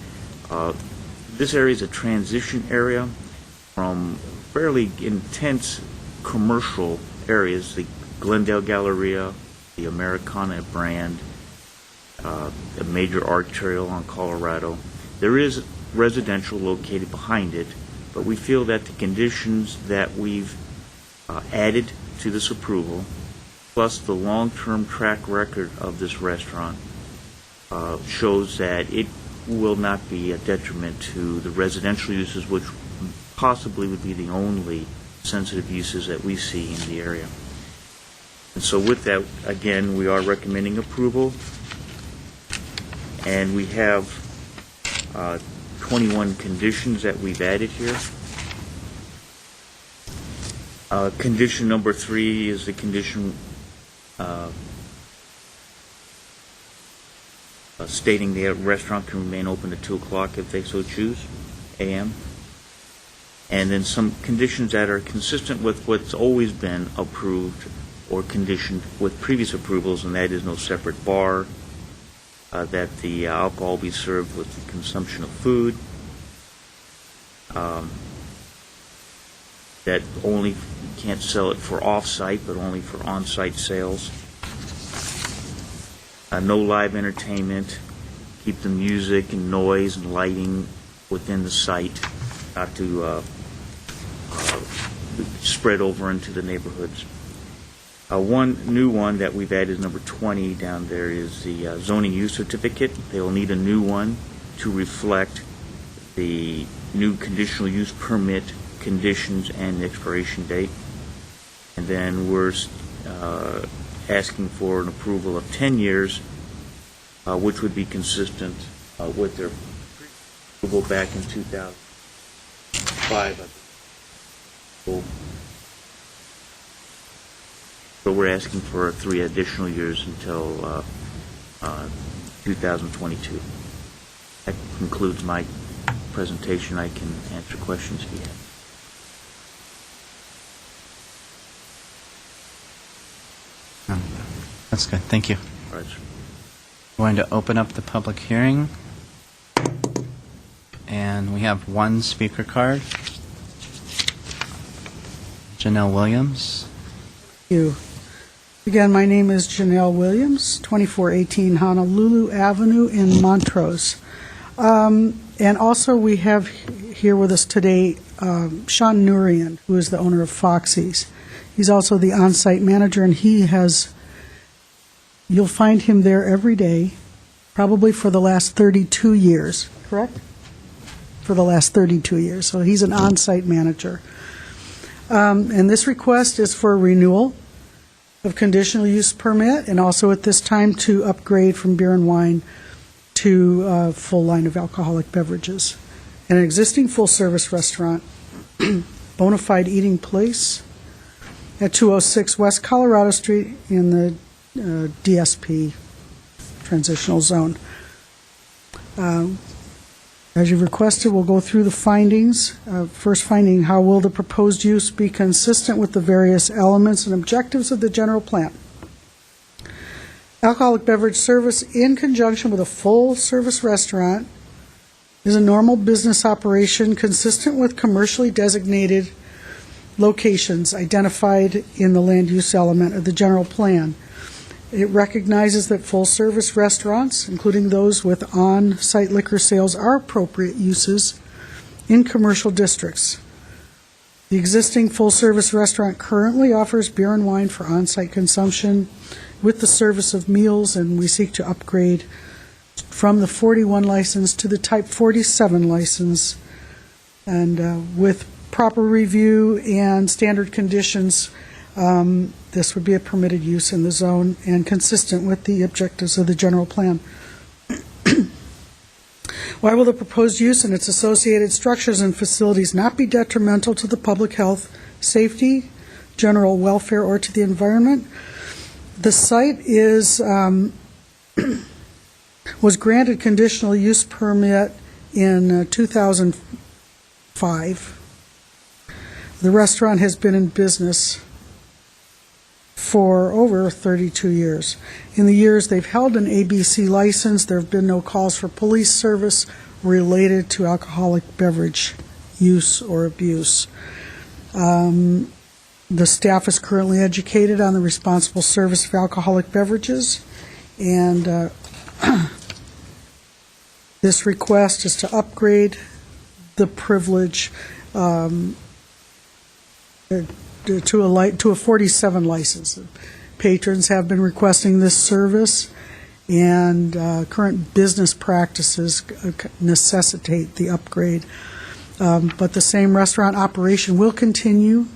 this area is a transition area from fairly intense commercial areas, the Glendale Galleria, the Americana brand, a major arterial on Colorado. There is residential located behind it, But we feel that the conditions that we've added to this approval, plus the long-term track record of this restaurant, shows that it will not be a detriment to the residential uses, which possibly would be the only sensitive uses that we see in the area. And so with that, again, we are recommending approval, and we have 21 conditions that we've added here. Condition number 3 is the condition stating the restaurant can remain open at 2 o'clock if they so choose, a.m. And then some conditions that are consistent with what's always been approved or conditioned with previous approvals, and that is no separate bar, that the alcohol be served with the consumption of food, that only can't sell it for off-site, but only for on-site sales. No live entertainment, keep the music and noise and lighting within the site, not to spread over into the neighborhoods. One new one that we've added is number 20 down there is the zoning use certificate. They'll need a new one to reflect the new conditional use permit conditions and expiration date. And then we're asking for an approval of 10 years, which would be consistent with their approval back in 2005. So we're asking for 3 additional years until 2022. That concludes my presentation. I can answer questions if you have. That's good, thank you. All right, sir. Going to open up the public hearing. And we have one speaker card. Janelle Williams. You. Again, my name is Janelle Williams, 2418 Honolulu Avenue in Montrose. And also we have here with us today Sean Nurian, who is the owner of Foxy's. He's also the on-site manager, and you'll find him there every day, probably for the last 32 years, correct? For the last 32 years. So he's an on-site manager. And this request is for a renewal of conditional use permit, and also at this time to upgrade from beer and wine to a full line of alcoholic beverages. An existing full-service restaurant, bona fide eating place, at 206 West Colorado Street in the DSP transitional zone. As you requested, we'll go through the findings. First finding, how will the proposed use be consistent with the various elements and objectives of the general plan? Alcoholic beverage service in conjunction with a full-service restaurant is a normal business operation consistent with commercially designated locations identified in the land use element of the general plan. It recognizes that full-service restaurants, including those with on-site liquor sales, are appropriate uses in commercial districts. The existing full-service restaurant currently offers beer and wine for on-site consumption with the service of meals, and we seek to upgrade from the 41 license to the Type 47 license. And with proper review and standard conditions, this would be a permitted use in the zone and consistent with the objectives of the general plan. Why will the proposed use and its associated structures and facilities not be detrimental to the public health, safety, general welfare, or to the environment? The site was granted conditional use permit in 2005. The restaurant has been in business for over 32 years. In the years they've held an ABC license, there have been no calls for police service related to alcoholic beverage use or abuse. The staff is currently educated on the responsible service of alcoholic beverages, and this request is to upgrade the privilege to a 47 license. Patrons have been requesting this service, and current business practices necessitate the upgrade. But the same restaurant operation will continue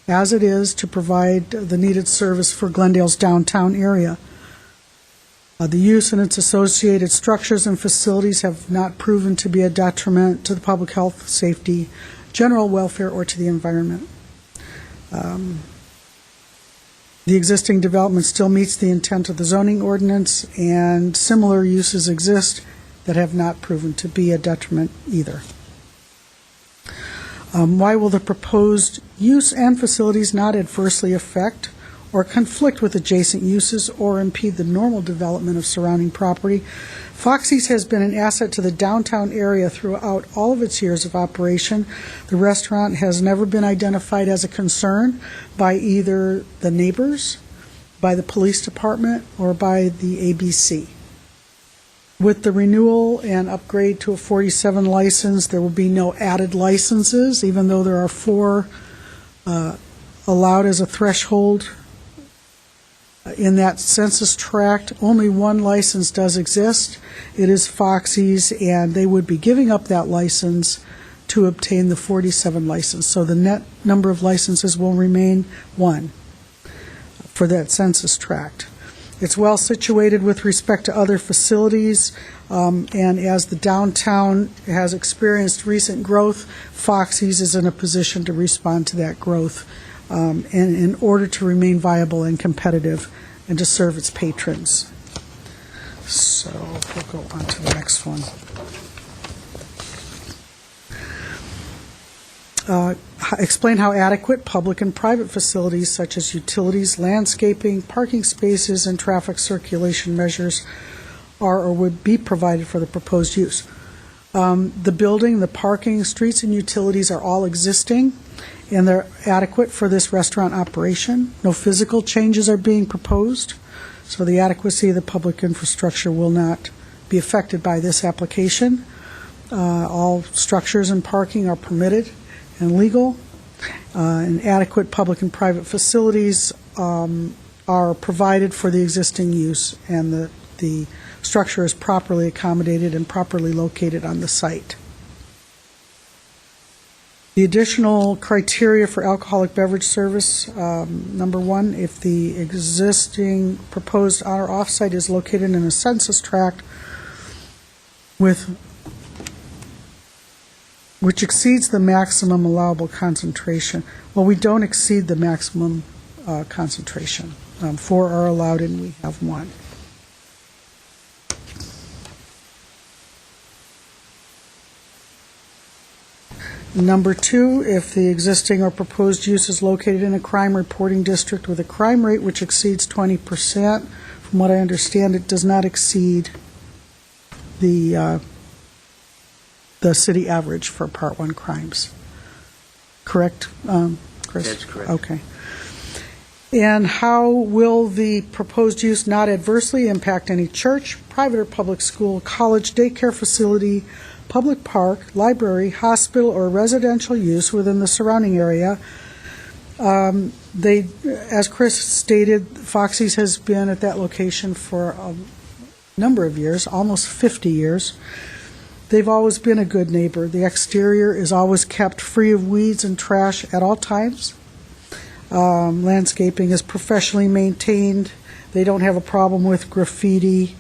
as it is to provide the needed service for Glendale's downtown area. The use and its associated structures and facilities have not proven to be a detriment to the public health, safety, general welfare, or to the environment. The existing development still meets the intent of the zoning ordinance, and similar uses exist that have not proven to be a detriment either. Why will the proposed use and facilities not adversely affect or conflict with adjacent uses or impede the normal development of surrounding property? Foxy's has been an asset to the downtown area throughout all of its years of operation. The restaurant has never been identified as a concern by either the neighbors, by the police department, or by the ABC. With the renewal and upgrade to a 47 license, there will be no added licenses, even though there are 4 allowed as a threshold. In that census tract, only 1 license does exist. It is Foxy's, and they would be giving up that license to obtain the 47 license. So the net number of licenses will remain 1 for that census tract. It's well situated with respect to other facilities, and as the downtown has experienced recent growth, Foxy's is in a position to respond to that growth and in order to remain viable and competitive and to serve its patrons. So we'll go on to the next one. Explain how adequate public and private facilities such as utilities, landscaping, parking spaces, and traffic circulation measures are or would be provided for the proposed use. The building, the parking, streets, and utilities are all existing, and they're adequate for this restaurant operation. No physical changes are being proposed, so the adequacy of the public infrastructure will not be affected by this application. All structures and parking are permitted and legal, and adequate public and private facilities are provided for the existing use, and the structure is properly accommodated and properly located on the site. The additional criteria for alcoholic beverage service, number 1, if the existing proposed on or off-site is located in a census tract which exceeds the maximum allowable concentration. Well, we don't exceed the maximum concentration. 4 are allowed and we have 1. Number 2, if the existing or proposed use is located in a crime reporting district with a crime rate which exceeds 20%. From what I understand, it does not exceed the city average for Part 1 crimes. Correct, Chris? That's correct. Okay. And how will the proposed use not adversely impact any church, private or public school, college, daycare facility, public park, library, hospital, or residential use within the surrounding area? As Chris stated, Foxy's has been at that location for a number of years, almost 50 years. They've always been a good neighbor. The exterior is always kept free of weeds and trash at all times. Landscaping is professionally maintained. They don't have a problem with graffiti.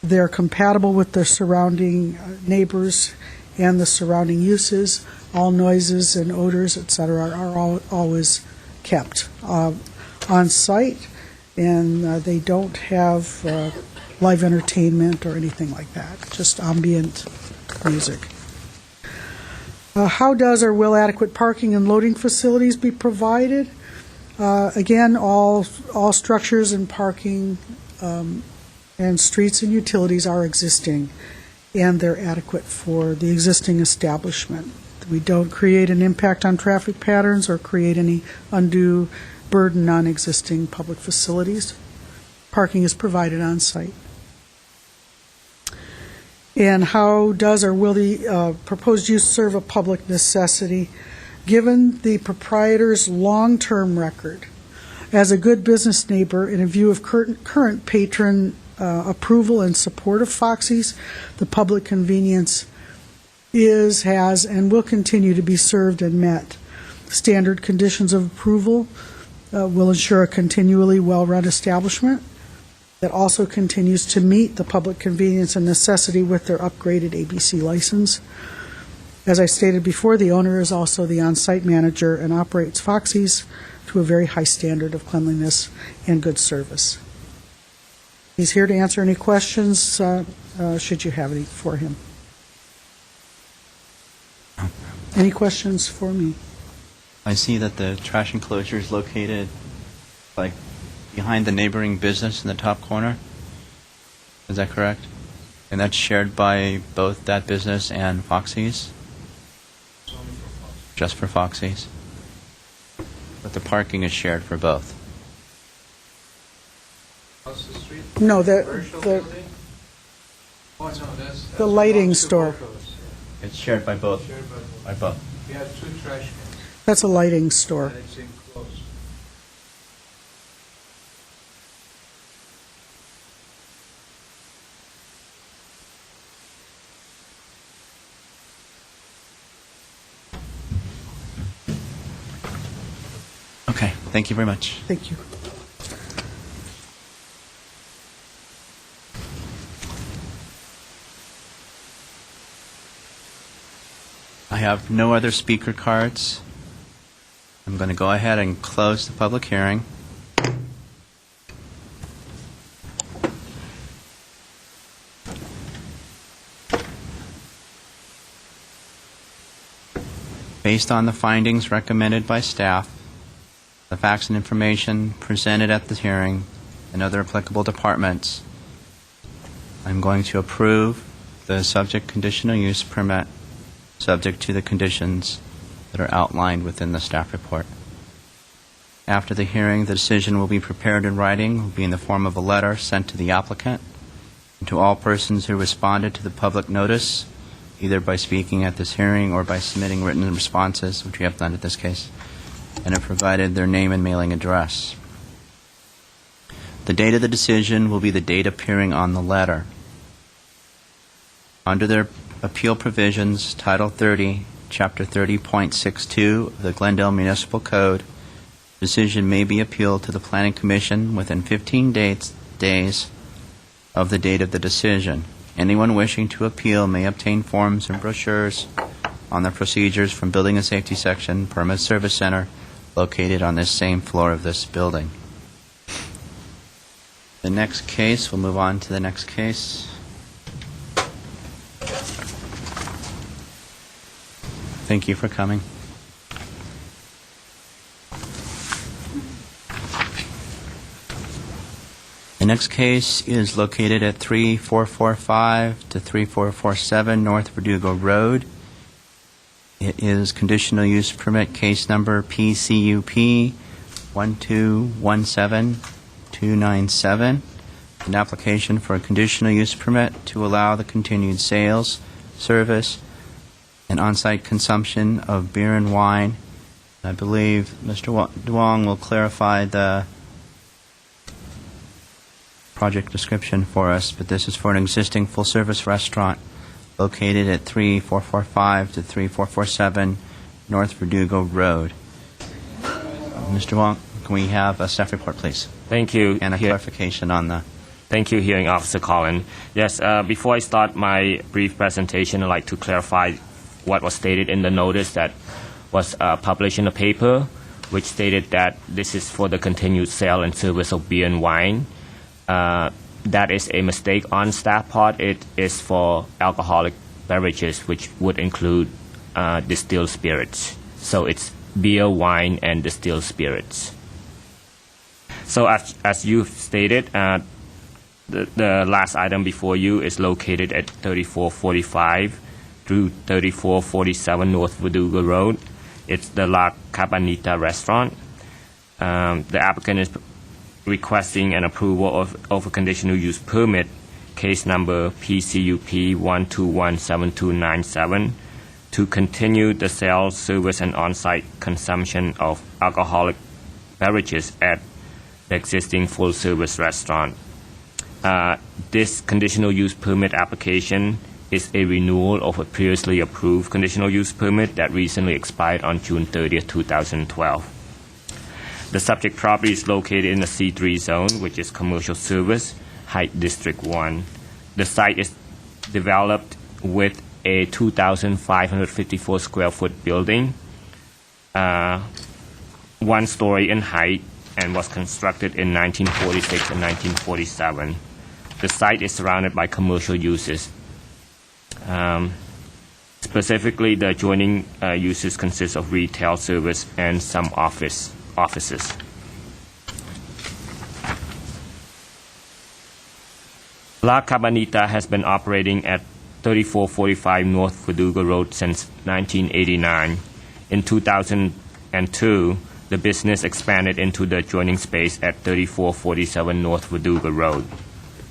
They're compatible with their surrounding neighbors and the surrounding uses. All noises and odors, etc., are always kept on site, and they don't have live entertainment or anything like that, just ambient music. How does or will adequate parking and loading facilities be provided? Again, all structures and parking and streets and utilities are existing, and they're adequate for the existing establishment. We don't create an impact on traffic patterns or create any undue burden on existing public facilities. Parking is provided on site. And how does or will the proposed use serve a public necessity? Given the proprietor's long-term record as a good business neighbor in a view of current patron approval and support of Foxy's, the public convenience is, has, and will continue to be served and met. Standard conditions of approval will ensure a continually well-run establishment that also continues to meet the public convenience and necessity with their upgraded ABC license. As I stated before, the owner is also the on-site manager and operates Foxy's to a very high standard of cleanliness and good service. He's here to answer any questions, should you have any for him. Any questions for me? I see that the trash enclosure is located like behind the neighboring business in the top corner. Is that correct? And that's shared by both that business and Foxy's? Just for Foxy's? But the parking is shared for both. Across the street? No, Commercial the building? Oh, no, that's lighting belongs to store. both of us, yeah. It's shared by both. Shared by both. By both. We have 2 trash cans, that's a lighting store. and it's enclosed. Okay, thank you very much. Thank you. I have no other speaker cards. I'm going to go ahead and close the public hearing. Based on the findings recommended by staff, the facts and information presented at the hearing, and other applicable departments, I'm going to approve the subject conditional use permit subject to the conditions that are outlined within the staff report. After the hearing, the decision will be prepared in writing, will be in the form of a letter sent to the applicant and to all persons who responded to the public notice, either by speaking at this hearing or by submitting written responses, which we have done in this case, and have provided their name and mailing address. The date of the decision will be the date appearing on the letter. Under their appeal provisions, Title 30, Chapter 30.62 of the Glendale Municipal Code, decision may be appealed to the Planning Commission within 15 days of the date of the decision. Anyone wishing to appeal may obtain forms and brochures on the procedures from Building and Safety Section, Permit Service Center, located on this same floor of this building. The next case, we'll move on to the next case. Thank you for coming. The next case is located at 3445 to 3447 North Verdugo Road. It is conditional use permit case number PCUP 1217297, an application for a conditional use permit to allow the continued sales, service, and on-site consumption of beer and wine. I believe Mr. Duong will clarify the project description for us, but this is for an existing full-service restaurant located at 3445 to 3447 North Verdugo Road. Mr. Wong, can we have a staff report, please? Thank you. And a clarification on the... Thank you, Hearing Officer Collin. Yes, before I start my brief presentation, I'd like to clarify what was stated in the notice that was published in the paper, which stated that this is for the continued sale and service of beer and wine. That is a mistake on staff part. It is for alcoholic beverages, which would include distilled spirits. So it's beer, wine, and distilled spirits. So as you stated, the last item before you is located at 3445 through 3447 North Verdugo Road. It's the La Cabanita restaurant. The applicant is requesting an approval of a conditional use permit case number PCUP 1217297, to continue the sale, service, and on-site consumption of alcoholic beverages at the existing full-service restaurant. This conditional use permit application is a renewal of a previously approved conditional use permit that recently expired on June 30, 2012. The subject property is located in the C3 zone, which is Commercial Service, Height District 1. The site is developed with a 2,554 square foot building, 1 story in height, and was constructed in 1946 and 1947. The site is surrounded by commercial uses. Specifically, the adjoining uses consist of retail, service, and some offices. La Cabanita has been operating at 3445 North Verdugo Road since 1989. In 2002, the business expanded into the adjoining space at 3447 North Verdugo Road.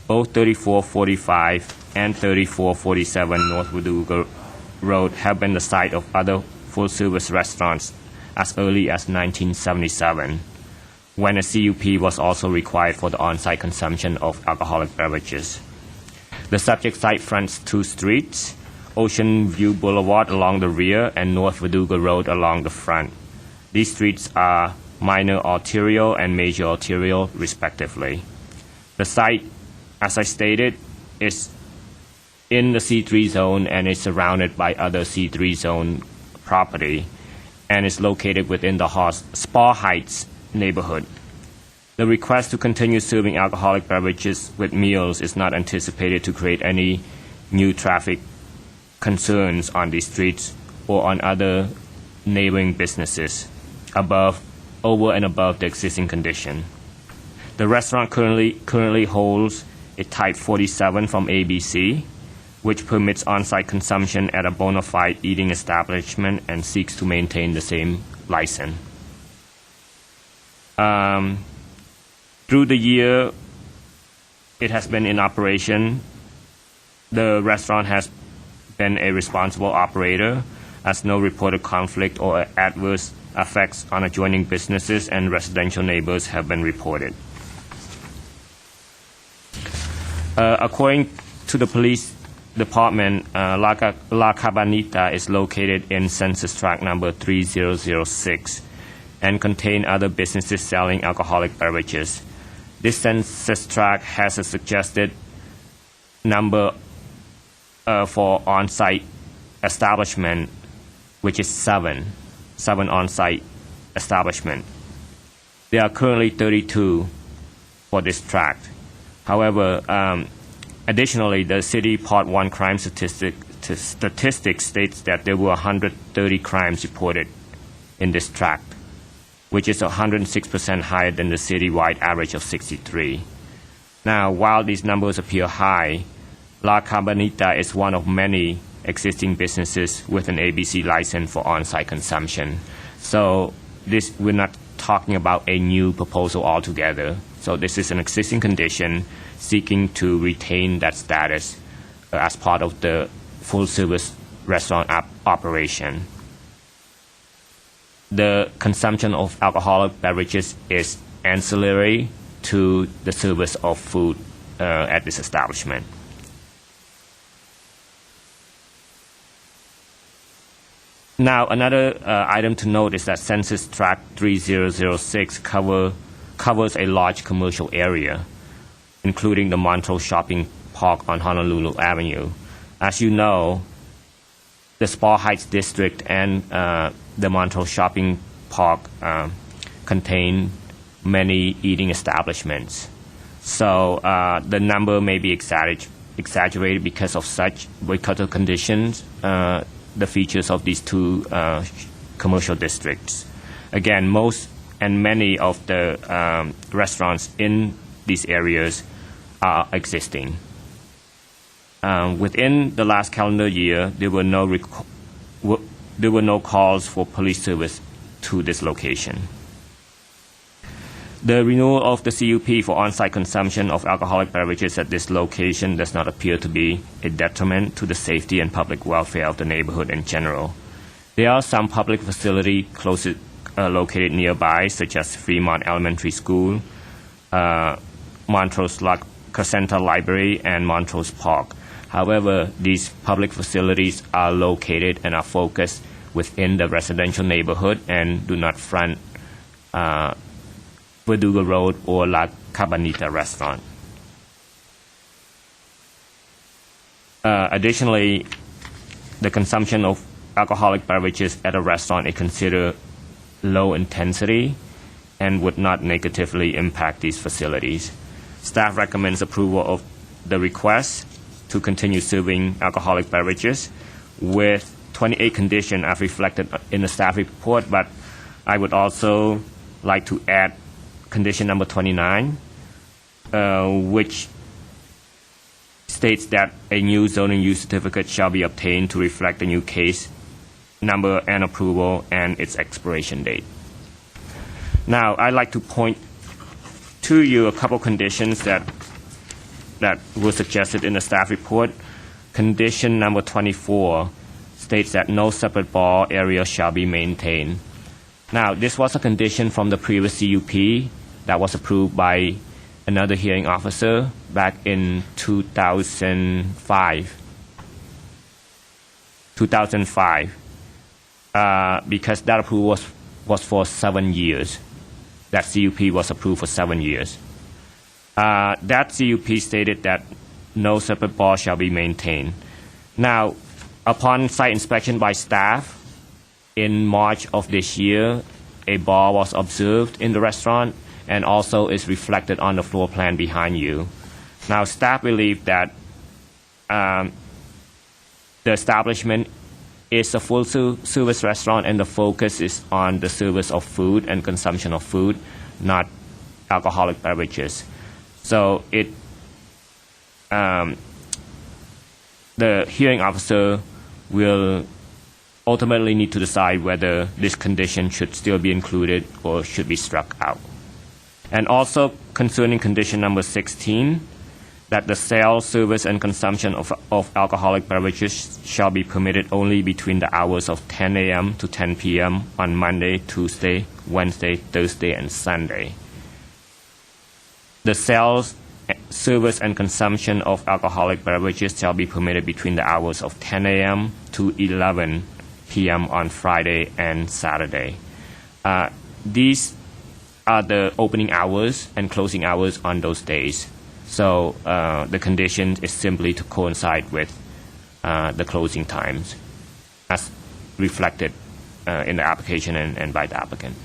Both 3445 and 3447 North Verdugo Road have been the site of other full-service restaurants as early as 1977, when a CUP was also required for the on-site consumption of alcoholic beverages. The subject site fronts 2 streets, Ocean View Boulevard along the rear and North Verdugo Road along the front. These streets are minor arterial and major arterial, respectively. The site, as I stated, is in the C3 zone and is surrounded by other C3 zone property and is located within the Spa Heights neighborhood. The request to continue serving alcoholic beverages with meals is not anticipated to create any new traffic concerns on these streets or on other neighboring businesses over and above the existing condition. The restaurant currently holds a Type 47 from ABC, which permits on-site consumption at a bona fide eating establishment and seeks to maintain the same license. Through the year it has been in operation, the restaurant has been a responsible operator, as no reported conflict or adverse effects on adjoining businesses and residential neighbors have been reported. According to the police department, La Cabanita is located in census tract number 3006 and contain other businesses selling alcoholic beverages. This census tract has a suggested number for on-site establishment, which is 7 on-site establishment. There are currently 32 for this tract. However, additionally, the city Part 1 crime statistics states that there were 130 crimes reported in this tract, which is 106% higher than the citywide average of 63. Now, while these numbers appear high, La Cabanita is one of many existing businesses with an ABC license for on-site consumption. So we're not talking about a new proposal altogether. So this is an existing condition seeking to retain that status as part of the full-service restaurant operation. The consumption of alcoholic beverages is ancillary to the service of food at this establishment. Now, another item to note is that Census Tract 3006 covers a large commercial area, including the Montrose Shopping Park on Honolulu Avenue. As you know, the Spa Heights District and the Montrose Shopping Park contain many eating establishments. So the number may be exaggerated because of conditions, the features of these two commercial districts. Again, most and many of the restaurants in these areas are existing. Within the last calendar year, there were no calls for police service to this location. The renewal of the CUP for on-site consumption of alcoholic beverages at this location does not appear to be a detriment to the safety and public welfare of the neighborhood in general. There are some public facilities located nearby, such as Fremont Elementary School, Montrose Center Library, and Montrose Park. However, these public facilities are located and are focused within the residential neighborhood and do not front Verdugo Road or La Cabanita restaurant. Additionally, the consumption of alcoholic beverages at a restaurant is considered low intensity and would not negatively impact these facilities. Staff recommends approval of the request to continue serving alcoholic beverages with 28 conditions as reflected in the staff report, but I would also like to add condition number 29, which states that a new zoning use certificate shall be obtained to reflect the new case number and approval and its expiration date. Now, I'd like to point to you a couple conditions that were suggested in the staff report. Condition number 24 states that no separate bar area shall be maintained. Now, this was a condition from the previous CUP that was approved by another hearing officer back in 2005. Because that approval was for 7 years. That CUP was approved for 7 years. That CUP stated that no separate bar shall be maintained. Now, upon site inspection by staff in March of this year, a bar was observed in the restaurant and also is reflected on the floor plan behind you. Now, staff believe that the establishment is a full service restaurant and the focus is on the service of food and consumption of food, not alcoholic beverages. So the hearing officer will ultimately need to decide whether this condition should still be included or should be struck out. And also concerning condition number 16, that the sale, service, and consumption of alcoholic beverages shall be permitted only between the hours of 10 a.m. to 10 p.m. on Monday, Tuesday, Wednesday, Thursday, and Sunday. The sales, service, and consumption of alcoholic beverages shall be permitted between the hours of 10 a.m. to 11 p.m. on Friday and Saturday. These are the opening hours and closing hours on those days. So the condition is simply to coincide with the closing times as reflected in the application and by the applicant.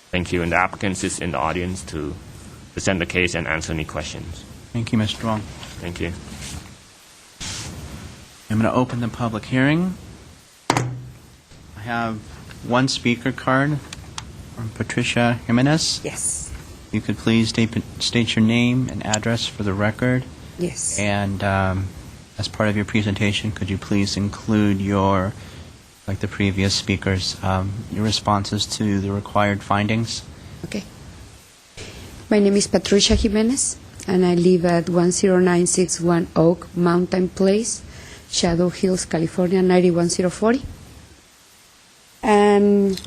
Thank you. And the applicant is in the audience to present the case and answer any questions. Thank you, Mr. Wong. Thank you. I'm going to open the public hearing. I have one speaker card from Patricia Jimenez. Yes. You could please state your name and address for the record. Yes. And as part of your presentation, could you please include your, like the previous speakers, your responses to the required findings? Okay. My name is Patricia Jimenez, and I live at 10961 Oak Mountain Place, Shadow Hills, California, 91040. And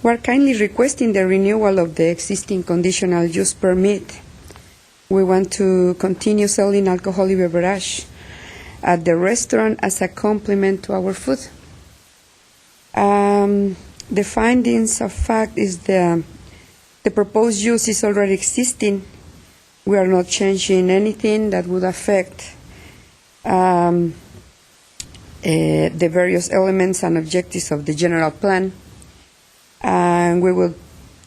we're kindly requesting the renewal of the existing conditional use permit. We want to continue selling alcoholic beverage at the restaurant as a complement to our food. The findings of fact is the proposed use is already existing. We are not changing anything that would affect the various elements and objectives of the general plan. And we would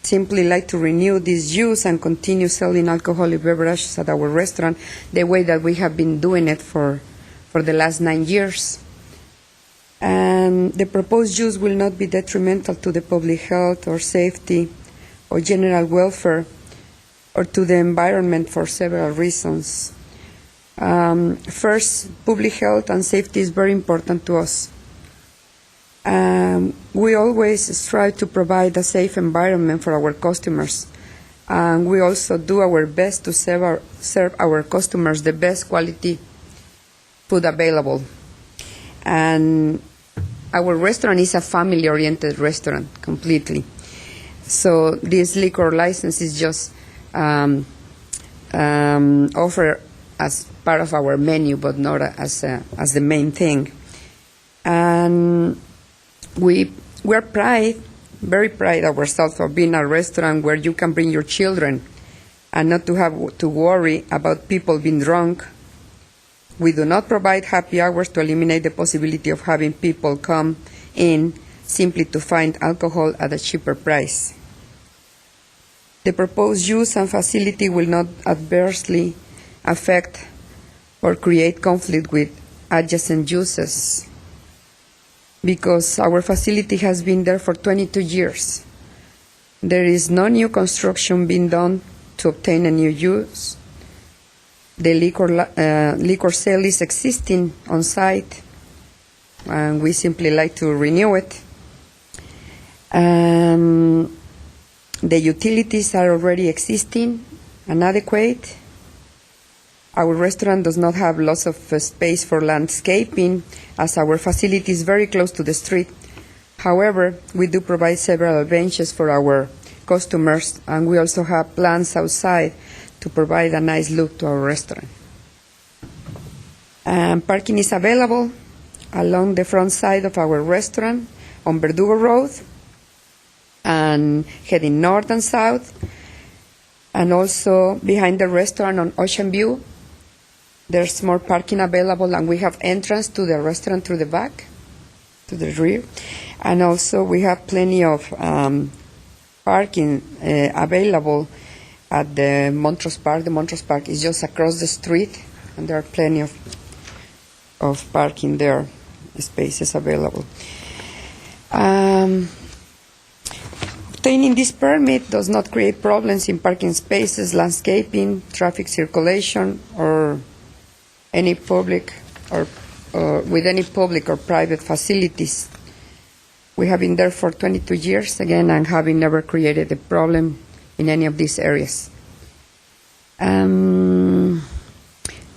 simply like to renew this use and continue selling alcoholic beverages at our restaurant the way that we have been doing it for the last 9 years. And the proposed use will not be detrimental to the public health or safety or general welfare or to the environment for several reasons. First, public health and safety is very important to us. We always strive to provide a safe environment for our customers, And we also do our best to serve our customers the best quality food available. And our restaurant is a family-oriented restaurant completely. So this liquor license is just offered as part of our menu, but not as the main thing. And we're very proud ourselves of being a restaurant where you can bring your children and not to have to worry about people being drunk. We do not provide happy hours to eliminate the possibility of having people come in simply to find alcohol at a cheaper price. The proposed use and facility will not adversely affect or create conflict with adjacent uses because our facility has been there for 22 years. There is no new construction being done to obtain a new use. The liquor sale is existing on site, and we simply like to renew it. The utilities are already existing and adequate. Our restaurant does not have lots of space for landscaping, as our facility is very close to the street. However, we do provide several benches for our customers, and we also have plants outside to provide a nice look to our restaurant. Parking is available along the front side of our restaurant on Verdugo Road and heading north and south, and also behind the restaurant on Ocean View. There's more parking available, and we have entrance to the restaurant through the back, to the rear. And also we have plenty of parking available at the Montrose Park. The Montrose Park is just across the street, and there are plenty of parking there, spaces available. Obtaining this permit does not create problems in parking spaces, landscaping, traffic circulation, or any public or with any public or private facilities. We have been there for 22 years, again, and having never created a problem in any of these areas. The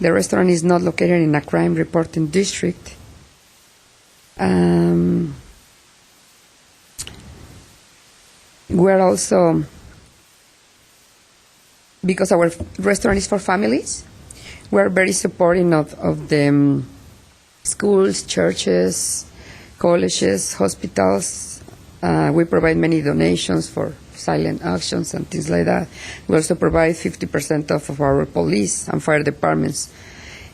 restaurant is not located in a crime reporting district. We're also, because our restaurant is for families, we're very supporting of the schools, churches, colleges, hospitals. We provide many donations for silent actions and things like that. We also provide 50% of our police and fire departments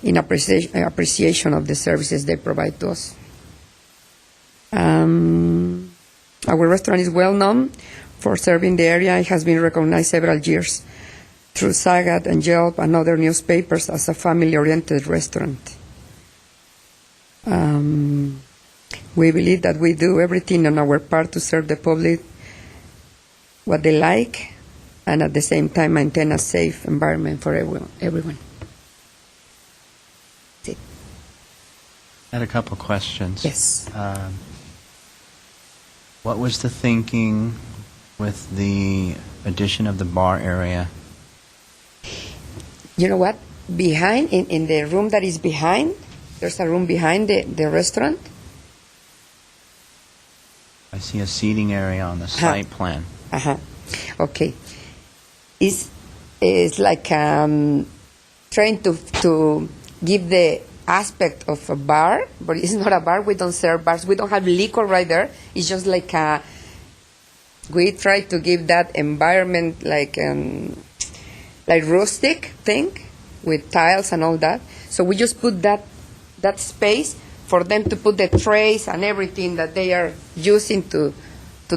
in appreciation of the services they provide to us. Our restaurant is well known for serving the area. It has been recognized several years through Sagat and Yelp and other newspapers as a family-oriented restaurant. We believe that we do everything on our part to serve the public what they like, and at the same time maintain a safe environment for everyone. I had a couple questions. Yes. What was the thinking with the addition of the bar area? You know what? Behind, in the room that is behind, there's a room behind the restaurant. I see a seating area on the site plan. Okay. It's like trying to give the aspect of a bar, but it's not a bar. We don't serve bars. We don't have liquor right there. It's just like we try to give that environment like rustic thing with tiles and all that. So we just put that space for them to put the trays and everything that they are using to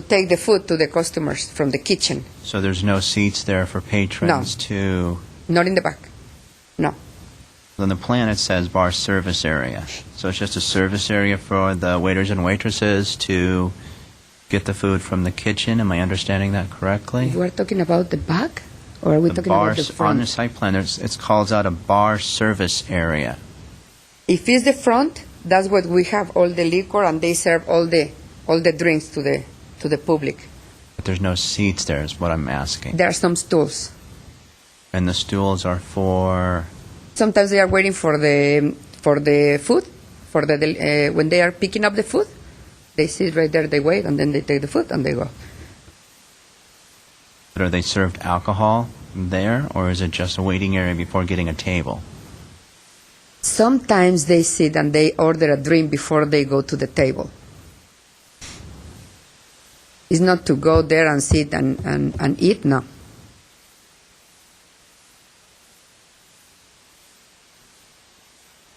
take the food to the customers from the kitchen. So there's no seats there for patrons to... Not in the back. No. On the plan it says bar service area. So it's just a service area for the waiters and waitresses to get the food from the kitchen. Am I understanding that correctly? You are talking about the back? Or are we talking about the front? On the site plan, it calls out a bar service area. If it's the front, that's what we have all the liquor, and they serve all the drinks to the public. But there's no seats there, is what I'm asking. There are some stools. And the stools are for, Sometimes they are waiting for the food, when they are picking up the food. They sit right there, they wait, and then they take the food and they go. but are they served alcohol there, or is it just a waiting area before getting a table? Sometimes they sit and they order a drink before they go to the table. It's not to go there and sit and eat, no.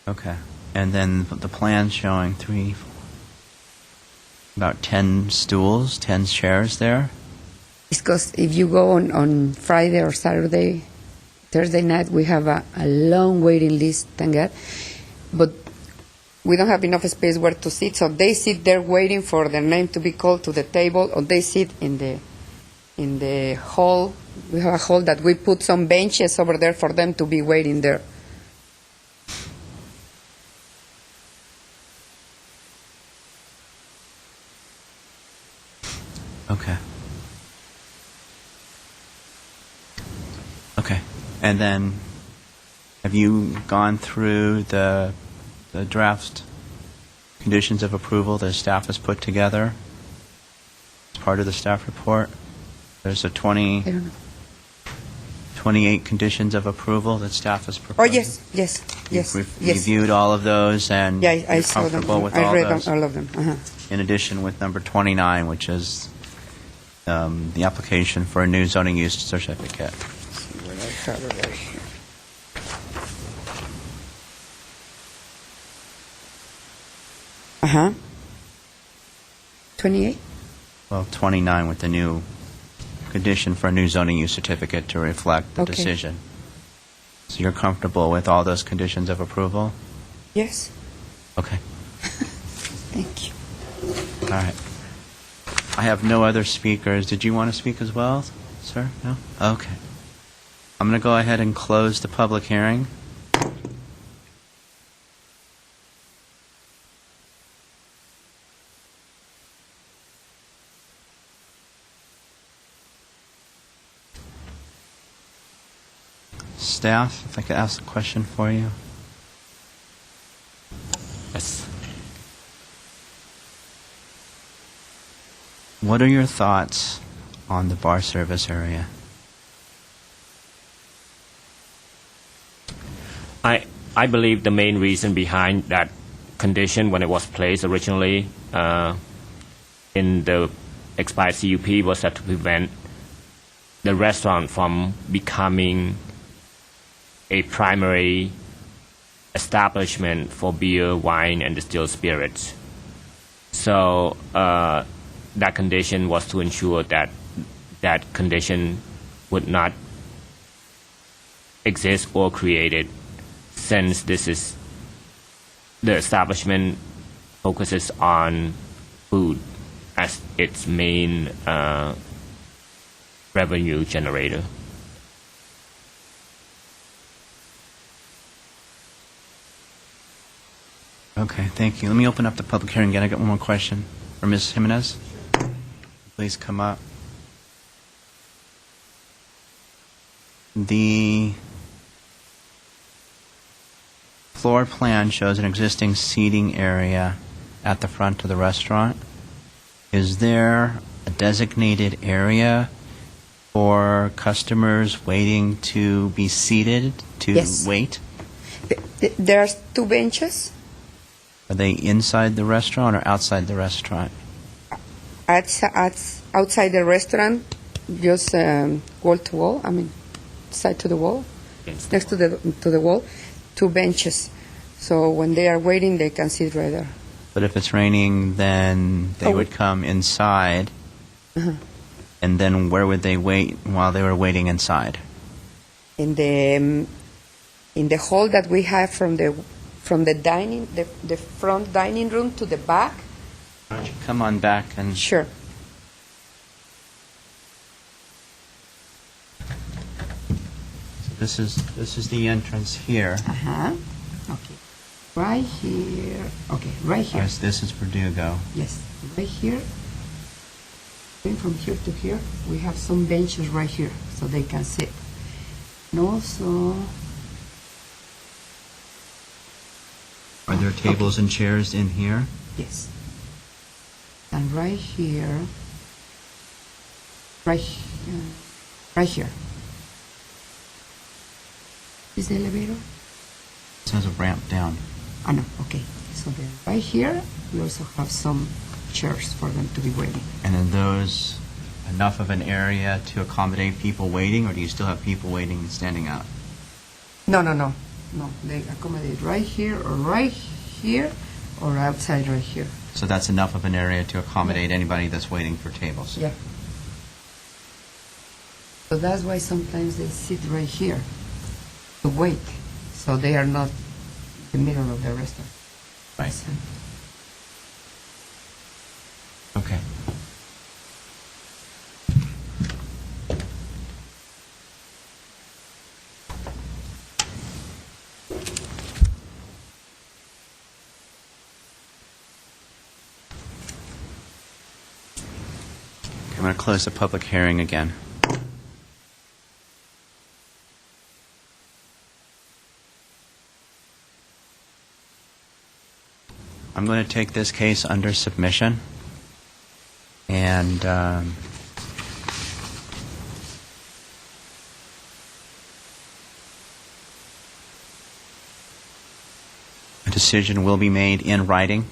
Okay. And then the plan showing about 10 stools, 10 chairs there? It's because if you go on Friday or Saturday, Thursday night, we have a long waiting list, thank God. But we don't have enough space where to sit, so they sit there waiting for their name to be called to the table, or they sit in the hall. We have a hall that we put some benches over there for them to be waiting there. Okay. Okay. And then, have you gone through the draft conditions of approval that staff has put together as part of the staff report? There's a I don't know. 28 conditions of approval that staff has Oh, proposed. yes. You've Yes. reviewed all of those, and Yeah, I you're saw them. comfortable with I all read those? all of them. Uh-huh. In addition with number 29, which is the application for a new zoning use certificate. I have it right here. Uh-huh. 28? Well, 29 with the new condition for a new zoning use certificate to reflect the Okay. decision. So you're comfortable with all those conditions of approval? Yes. Okay. Thank you. All right. I have no other speakers. Did you want to speak as well, sir? No? Okay. I'm going to go ahead and close the public hearing. Staff, if I could ask a question for you. Yes. What are your thoughts on the bar service area? I believe the main reason behind that condition when it was placed originally in the expired CUP was that to prevent the restaurant from becoming a primary establishment for beer, wine, and distilled spirits. So that condition was to ensure that that condition would not exist or created, since this is the establishment focuses on food as its main revenue generator. Okay, thank you. Let me open up the public hearing again. I got one more question for Ms. Jimenez. Please come up. The floor plan shows an existing seating area at the front of the restaurant. Is there a designated area for customers waiting to be seated to Yes. wait? There are two benches Are they inside the restaurant or outside the restaurant? outside the restaurant, just wall to wall. I mean, side to the wall, next to the wall, two benches. So when they are waiting, they can sit right there. But if it's raining, then they Oh. would come inside. Uh-huh. And then where would they wait while they were waiting inside? In the hall that we have from the dining, the front dining room to the back. Why don't you come on back and Sure. this is the entrance here. Uh-huh. Okay. Right here. Okay, right here. Yes, this is Verdugo. Yes, right here. Going from here to here, we have some benches right here, so they can sit. And also, Are there tables and chairs in here? yes. And right here, right here. Is the elevator? It says a ramp down. Oh, no, okay. So then right here, we also have some chairs for them to be waiting. And then those, enough of an area to accommodate people waiting, or do you still have people waiting and standing out? No. No, they accommodate right here, or outside right here. So that's enough of an area to accommodate anybody that's waiting for tables? Yeah. So that's why sometimes they sit right here to wait, so they are not in the middle of the restaurant. Right. Okay. I'm going to close the public hearing again. I'm going to take this case under submission, and a decision will be made in writing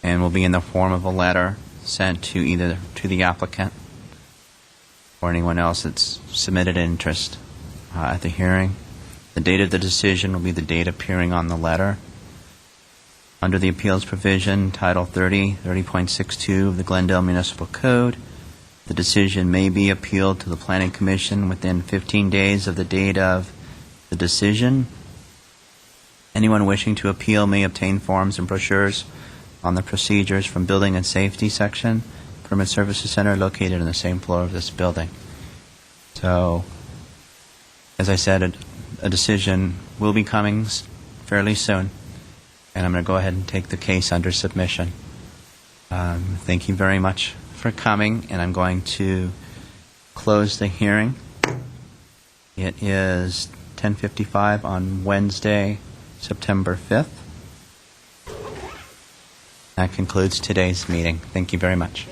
and will be in the form of a letter sent to either to the applicant or anyone else that's submitted interest at the hearing. The date of the decision will be the date appearing on the letter. Under the appeals provision, Title 30.62 of the Glendale Municipal Code, the decision may be appealed to the Planning Commission within 15 days of the date of the decision. Anyone wishing to appeal may obtain forms and brochures on the procedures from Building and Safety Section, Permit Services Center, located on the same floor of this building. So, as I said, a decision will be coming fairly soon, and I'm going to go ahead and take the case under submission. Thank you very much for coming, and I'm going to close the hearing. It is 10:55 on Wednesday, September 5th. That concludes today's meeting. Thank you very much.